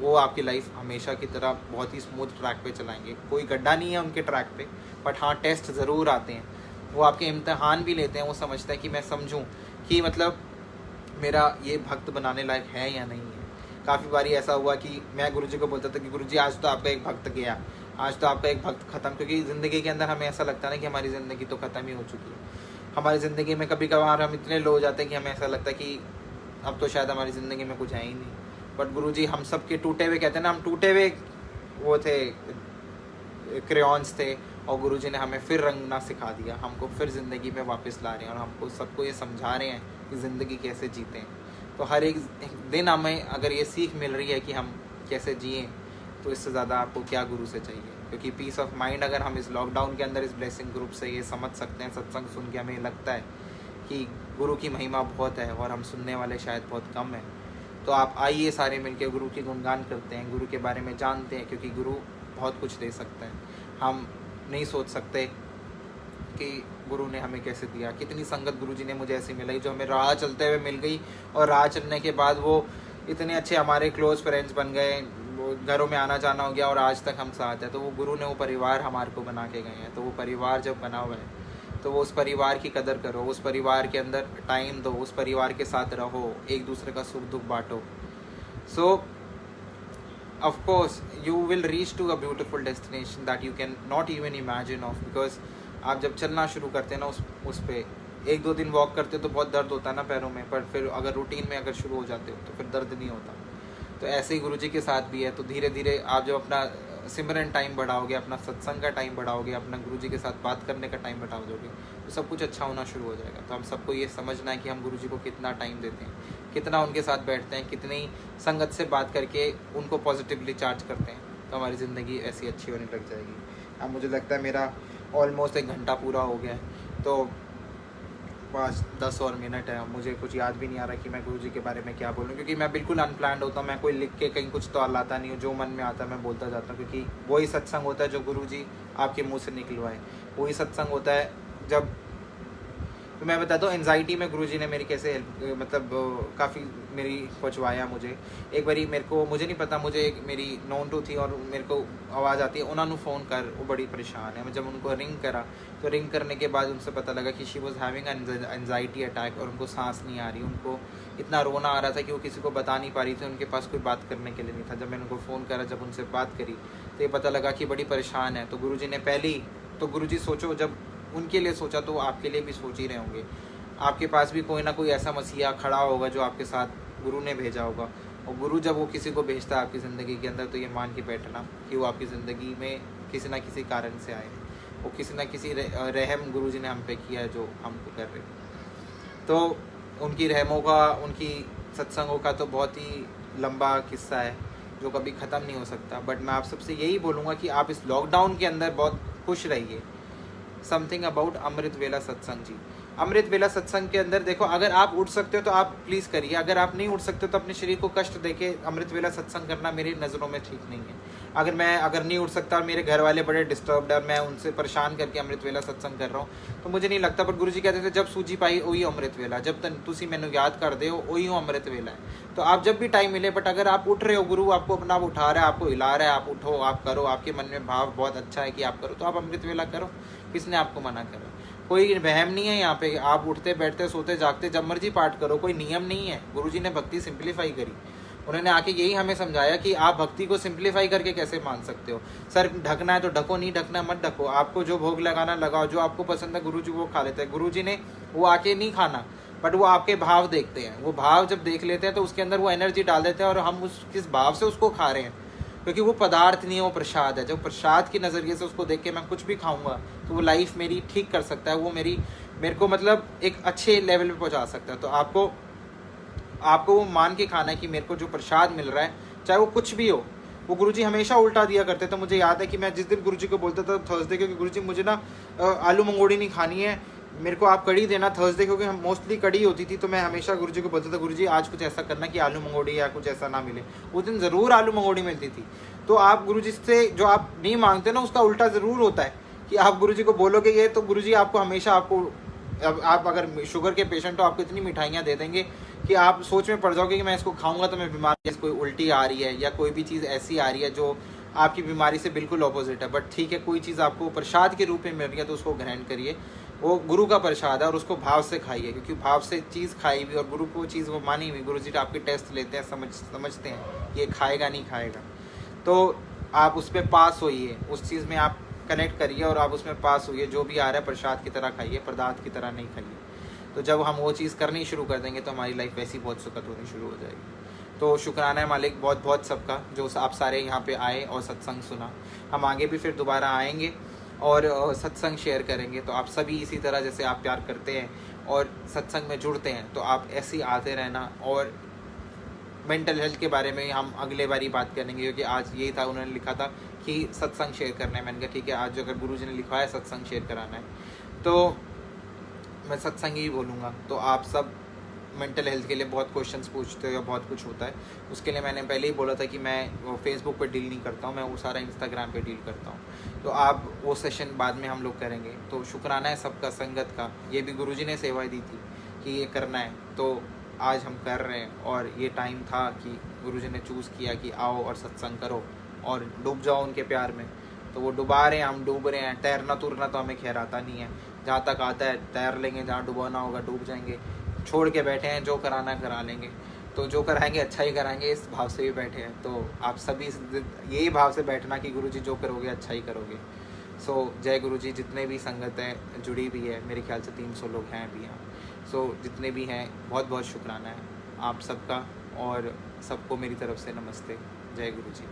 वो आपकी लाइफ हमेशा की तरह बहुत ही स्मूथ ट्रैक पे चलाएंगे। कोई गड्ढा नहीं है उनके ट्रैक पे, बट हाँ टेस्ट ज़रूर आते हैं। वो आपके इम्तहान भी लेते हैं। वो समझता है कि मैं समझूं कि मतलब मेरा ये भक्त बनाने लायक है या नहीं है। काफ़ी बारी ऐसा हुआ कि मैं गुरुजी को बोलता था कि गुरुजी आज तो आपका एक भक्त गया, आज तो आपका एक भक्त ख़त्म। क्योंकि ज़िंदगी के अंदर हमें ऐसा लगता है ना कि हमारी ज़िंदगी तो ख़त्म ही हो चुकी है। हमारी ज़िंदगी में कभी कभार हम इतने लो हो जाते हैं कि हमें ऐसा लगता है कि अब तो शायद हमारी ज़िंदगी में कुछ है ही नहीं। बट गुरुजी हम सब के टूटे हुए, कहते हैं ना, हम टूटे हुए वो थे, क्रेयॉन्स थे, और गुरुजी ने हमें फिर रंगना सिखा दिया, हमको फिर ज़िंदगी में वापस ला रहे हैं, और हमको सबको ये समझा रहे हैं कि ज़िंदगी कैसे जीते हैं। तो हर एक दिन हमें अगर ये सीख मिल रही है कि हम कैसे जिएं, तो इससे ज़्यादा आपको क्या गुरु से चाहिए। क्योंकि पीस ऑफ माइंड अगर हम इस लॉकडाउन के अंदर इस ब्लेसिंग ग्रुप से ये समझ सकते हैं, सत्संग सुन के हमें लगता है कि गुरु की महिमा बहुत है और हम सुनने वाले शायद बहुत कम हैं, तो आप आइए सारे मिलकर गुरु की गुणगान करते हैं, गुरु के बारे में जानते हैं। क्योंकि गुरु बहुत कुछ दे सकते हैं, हम नहीं सोच सकते कि गुरु ने हमें कैसे दिया। कितनी संगत गुरुजी ने मुझे ऐसी मिलाई जो हमें राह चलते हुए मिल गई, और राह चलने के बाद वो इतने अच्छे हमारे क्लोज फ्रेंड्स बन गए, वो घरों में आना जाना हो गया, और आज तक हम साथ हैं। तो वो गुरु ने वो परिवार हमारे को बना के गए हैं। तो वो परिवार जब बना हुआ है तो वो उस परिवार की कदर करो, उस परिवार के अंदर टाइम दो, उस परिवार के साथ रहो, एक दूसरे का सुख दुख बांटो। सो of course you will reach to a beautiful destination that you can not even imagine of, because आप जब चलना शुरू करते हैं ना उस पे 1-2 दिन वॉक करते हो तो बहुत दर्द होता है ना पैरों में, पर फिर अगर रूटीन में अगर शुरू हो जाते हो तो फिर दर्द नहीं होता। तो ऐसे ही गुरुजी के साथ भी है। तो धीरे धीरे आप जब अपना सिमरन टाइम बढ़ाओगे, अपना सत्संग का टाइम बढ़ाओगे, अपना गुरुजी के साथ बात करने का टाइम बढ़ा दोगे, तो सब कुछ अच्छा होना शुरू हो जाएगा। तो हम सबको ये समझना है कि हम गुरुजी को कितना टाइम देते हैं, कितना उनके साथ बैठते हैं, कितनी संगत से बात करके उनको पॉजिटिवली चार्ज करते हैं, तो हमारी ज़िंदगी ऐसी अच्छी होने लग जाएगी। अब मुझे लगता है मेरा ऑलमोस्ट 1 घंटा पूरा हो गया है, तो 5-10 और मिनट है। मुझे कुछ याद भी नहीं आ रहा कि मैं गुरुजी के बारे में क्या बोलूं, क्योंकि मैं बिल्कुल अनप्लान्ड होता हूँ। मैं कोई लिख के कहीं कुछ तो लाता नहीं हूँ, जो मन में आता है मैं बोलता जाता हूँ। क्योंकि वही सत्संग होता है जो गुरुजी आपके मुंह से निकलवाए, वही सत्संग होता है जब। तो मैं बताता हूँ एनजाइटी में गुरुजी ने मेरी कैसे हेल्प, मतलब काफ़ी मेरी पहुँचवाया मुझे। एक बारी मुझे नहीं पता, मुझे एक मेरी नोन टू थी और मेरे को आवाज़ आती है उन्होंने फ़ोन कर, वो बड़ी परेशान है। मैं जब उनको रिंग करा तो रिंग करने के बाद उनसे पता लगा कि she was having anxiety attack, और उनको सांस नहीं आ रही, उनको इतना रोना आ रहा था कि वो किसी को बता नहीं पा रही थी, उनके पास कोई बात करने के लिए नहीं था। जब मैंने उनको फ़ोन करा, जब उनसे बात करी, तो ये पता लगा कि बड़ी परेशान है। तो गुरुजी ने पहली, तो गुरुजी सोचो जब उनके लिए सोचा तो वो आपके लिए भी सोच ही रहे होंगे। आपके पास भी कोई ना कोई ऐसा मसीहा खड़ा होगा जो आपके साथ गुरु ने भेजा होगा, और गुरु जब वो किसी को भेजता है आपकी ज़िंदगी के अंदर, तो ये मान के बैठना कि वो आपकी ज़िंदगी में किसी ना किसी कारण से आए, वो किसी ना किसी रहम गुरुजी ने हम पे किया है जो हमको कर रहे। तो उनकी रहमों का, उनकी सत्संगों का तो बहुत ही लंबा किस्सा है जो कभी ख़त्म नहीं हो सकता। बट मैं आप सबसे यही बोलूँगा कि आप इस लॉकडाउन के अंदर बहुत खुश रहिए। समथिंग अबाउट अमृत वेला सत्संग जी। अमृत वेला सत्संग के अंदर देखो, अगर आप उठ सकते हो तो आप प्लीज़ करिए, अगर आप नहीं उठ सकते हो तो अपने शरीर को कष्ट देके अमृत वेला सत्संग करना मेरी नज़रों में ठीक नहीं है। अगर नहीं उठ सकता और मेरे घर वाले बड़े डिस्टर्ब्ड है और मैं उनसे परेशान करके अमृत वेला सत्संग कर रहा हूँ तो मुझे नहीं लगता। पर गुरु जी कहते थे जब सूझी पाई वही अमृत वेला, जब तक तुसी मैनू याद कर दे वही अमृत वेला है। तो आप जब भी टाइम मिले, बट अगर आप उठ रहे हो, गुरु आपको अपना उठा रहा है, आपको हिला रहा है, आप उठो, आप करो, आपके मन में भाव बहुत अच्छा है कि आप करो, तो आप अमृत वेला करो। किसने आपको मना करा? कोई वहम नहीं है यहाँ पे। आप उठते बैठते सोते जागते जब मर्जी पाठ करो, कोई नियम नहीं है। गुरुजी ने भक्ति सिंप्लीफाई करी। उन्होंने आके यही हमें समझाया कि आप भक्ति को सिंप्लीफाई करके कैसे मान सकते हो। सर ढकना है तो ढको, नहीं ढकना मत ढको, आपको जो भोग लगाना लगाओ, जो आपको पसंद है गुरुजी वो खा लेते हैं। गुरुजी ने वो आके नहीं खाना, बट वो आपके भाव देखते हैं। वो भाव जब देख लेते हैं तो उसके अंदर वो एनर्जी डाल देते हैं और हम उस किस भाव से उसको खा रहे हैं, क्योंकि वो पदार्थ नहीं है, वो प्रसाद है। जब प्रसाद के नज़रिए से उसको देख के मैं कुछ भी खाऊंगा तो वो लाइफ मेरी ठीक कर सकता है, वो मेरे को मतलब एक अच्छे लेवल पे पहुंचा सकता है। तो आपको वो मान के खाना है कि मेरे को जो प्रसाद मिल रहा है, चाहे वो कुछ भी हो। वो गुरुजी हमेशा उल्टा दिया करते थे। मुझे याद है कि मैं जिस दिन गुरुजी को बोलता था थर्सडे, क्योंकि गुरुजी मुझे ना आलू मंगोड़ी नहीं खानी है, मेरे को आप कड़ी देना थर्सडे, क्योंकि हम मोस्टली कड़ी होती थी। तो मैं हमेशा गुरुजी को बोलता था गुरुजी आज कुछ ऐसा करना कि आलू मंगोड़ी या कुछ ऐसा ना मिले। उस दिन ज़रूर आलू मंगोड़ी मिलती थी। तो आप गुरुजी से जो आप नहीं मांगते ना उसका उल्टा ज़रूर होता है कि आप गुरुजी को बोलोगे ये, तो गुरुजी आपको हमेशा आप अगर शुगर के पेशेंट हो आपको इतनी मिठाइयाँ दे देंगे कि आप सोच में पड़ जाओगे कि मैं इसको खाऊंगा तो मैं बीमार, कोई उल्टी आ रही है या कोई भी चीज़ ऐसी आ रही है जो आपकी बीमारी से बिल्कुल ऑपोजिट है। बट ठीक है, कोई चीज़ आपको प्रसाद के रूप में मिल रही है तो उसको ग्रहण करिए। वो गुरु का प्रसाद है और उसको भाव से खाइए, क्योंकि भाव से चीज़ खाई हुई और गुरु को चीज़ वो मानी हुई। गुरु जी आपके टेस्ट लेते हैं, समझते हैं ये खाएगा नहीं खाएगा, तो आप उस पर पास होइए, उस चीज़ में आप कनेक्ट करिए और आप उसमें पास होइए। जो भी आ रहा है प्रसाद की तरह खाइए, पदार्थ की तरह नहीं खाइए। तो जब हम वो चीज़ करनी शुरू कर देंगे तो हमारी लाइफ वैसी बहुत सुखद होनी शुरू हो जाएगी। तो शुक्राना है मालिक बहुत बहुत सबका, जो आप सारे यहाँ पे आए और सत्संग सुना। हम आगे भी फिर दोबारा आएंगे और सत्संग शेयर करेंगे। तो आप सभी इसी तरह जैसे आप प्यार करते हैं और सत्संग में जुड़ते हैं तो आप ऐसे ही आते रहना। और मेंटल हेल्थ के बारे में हम अगले बारी बात करेंगे, क्योंकि आज यही था, उन्होंने लिखा था कि सत्संग शेयर करना है। मैंने कहा ठीक है, आज अगर गुरुजी ने लिखा है सत्संग शेयर कराना है तो मैं सत्संग ही बोलूँगा। तो आप सब मेंटल हेल्थ के लिए बहुत क्वेश्चंस पूछते हो या बहुत कुछ होता है, उसके लिए मैंने पहले ही बोला था कि मैं वो फेसबुक पे डील नहीं करता हूँ, मैं वो सारा इंस्टाग्राम पे डील करता हूँ। तो आप वो सेशन बाद में हम लोग करेंगे। तो शुक्राना है सबका संगत का। ये भी गुरुजी ने सेवाएं दी थी कि ये करना है, तो आज हम कर रहे हैं। और ये टाइम था कि गुरुजी ने चूज़ किया कि आओ और सत्संग करो और डूब जाओ उनके प्यार में। तो वो डुबा रहे हैं, हम डूब रहे हैं। तैरना तुरना तो हमें खैर आता नहीं है, जहाँ तक आता है तैर लेंगे, जहाँ डुबाना होगा डूब जाएंगे। छोड़ के बैठे हैं, जो कराना करा लेंगे। तो जो कराएंगे अच्छा ही कराएंगे, इस भाव से भी बैठे हैं। तो आप सभी यही भाव से बैठना कि गुरुजी जो करोगे अच्छा ही करोगे। सो जय गुरुजी। जितने भी संगत हैं जुड़ी भी है, मेरे ख्याल से 300 लोग हैं अभी यहाँ। सो जितने भी हैं बहुत बहुत शुक्राना है आप सबका, और सबको मेरी तरफ से नमस्ते। जय गुरुजी।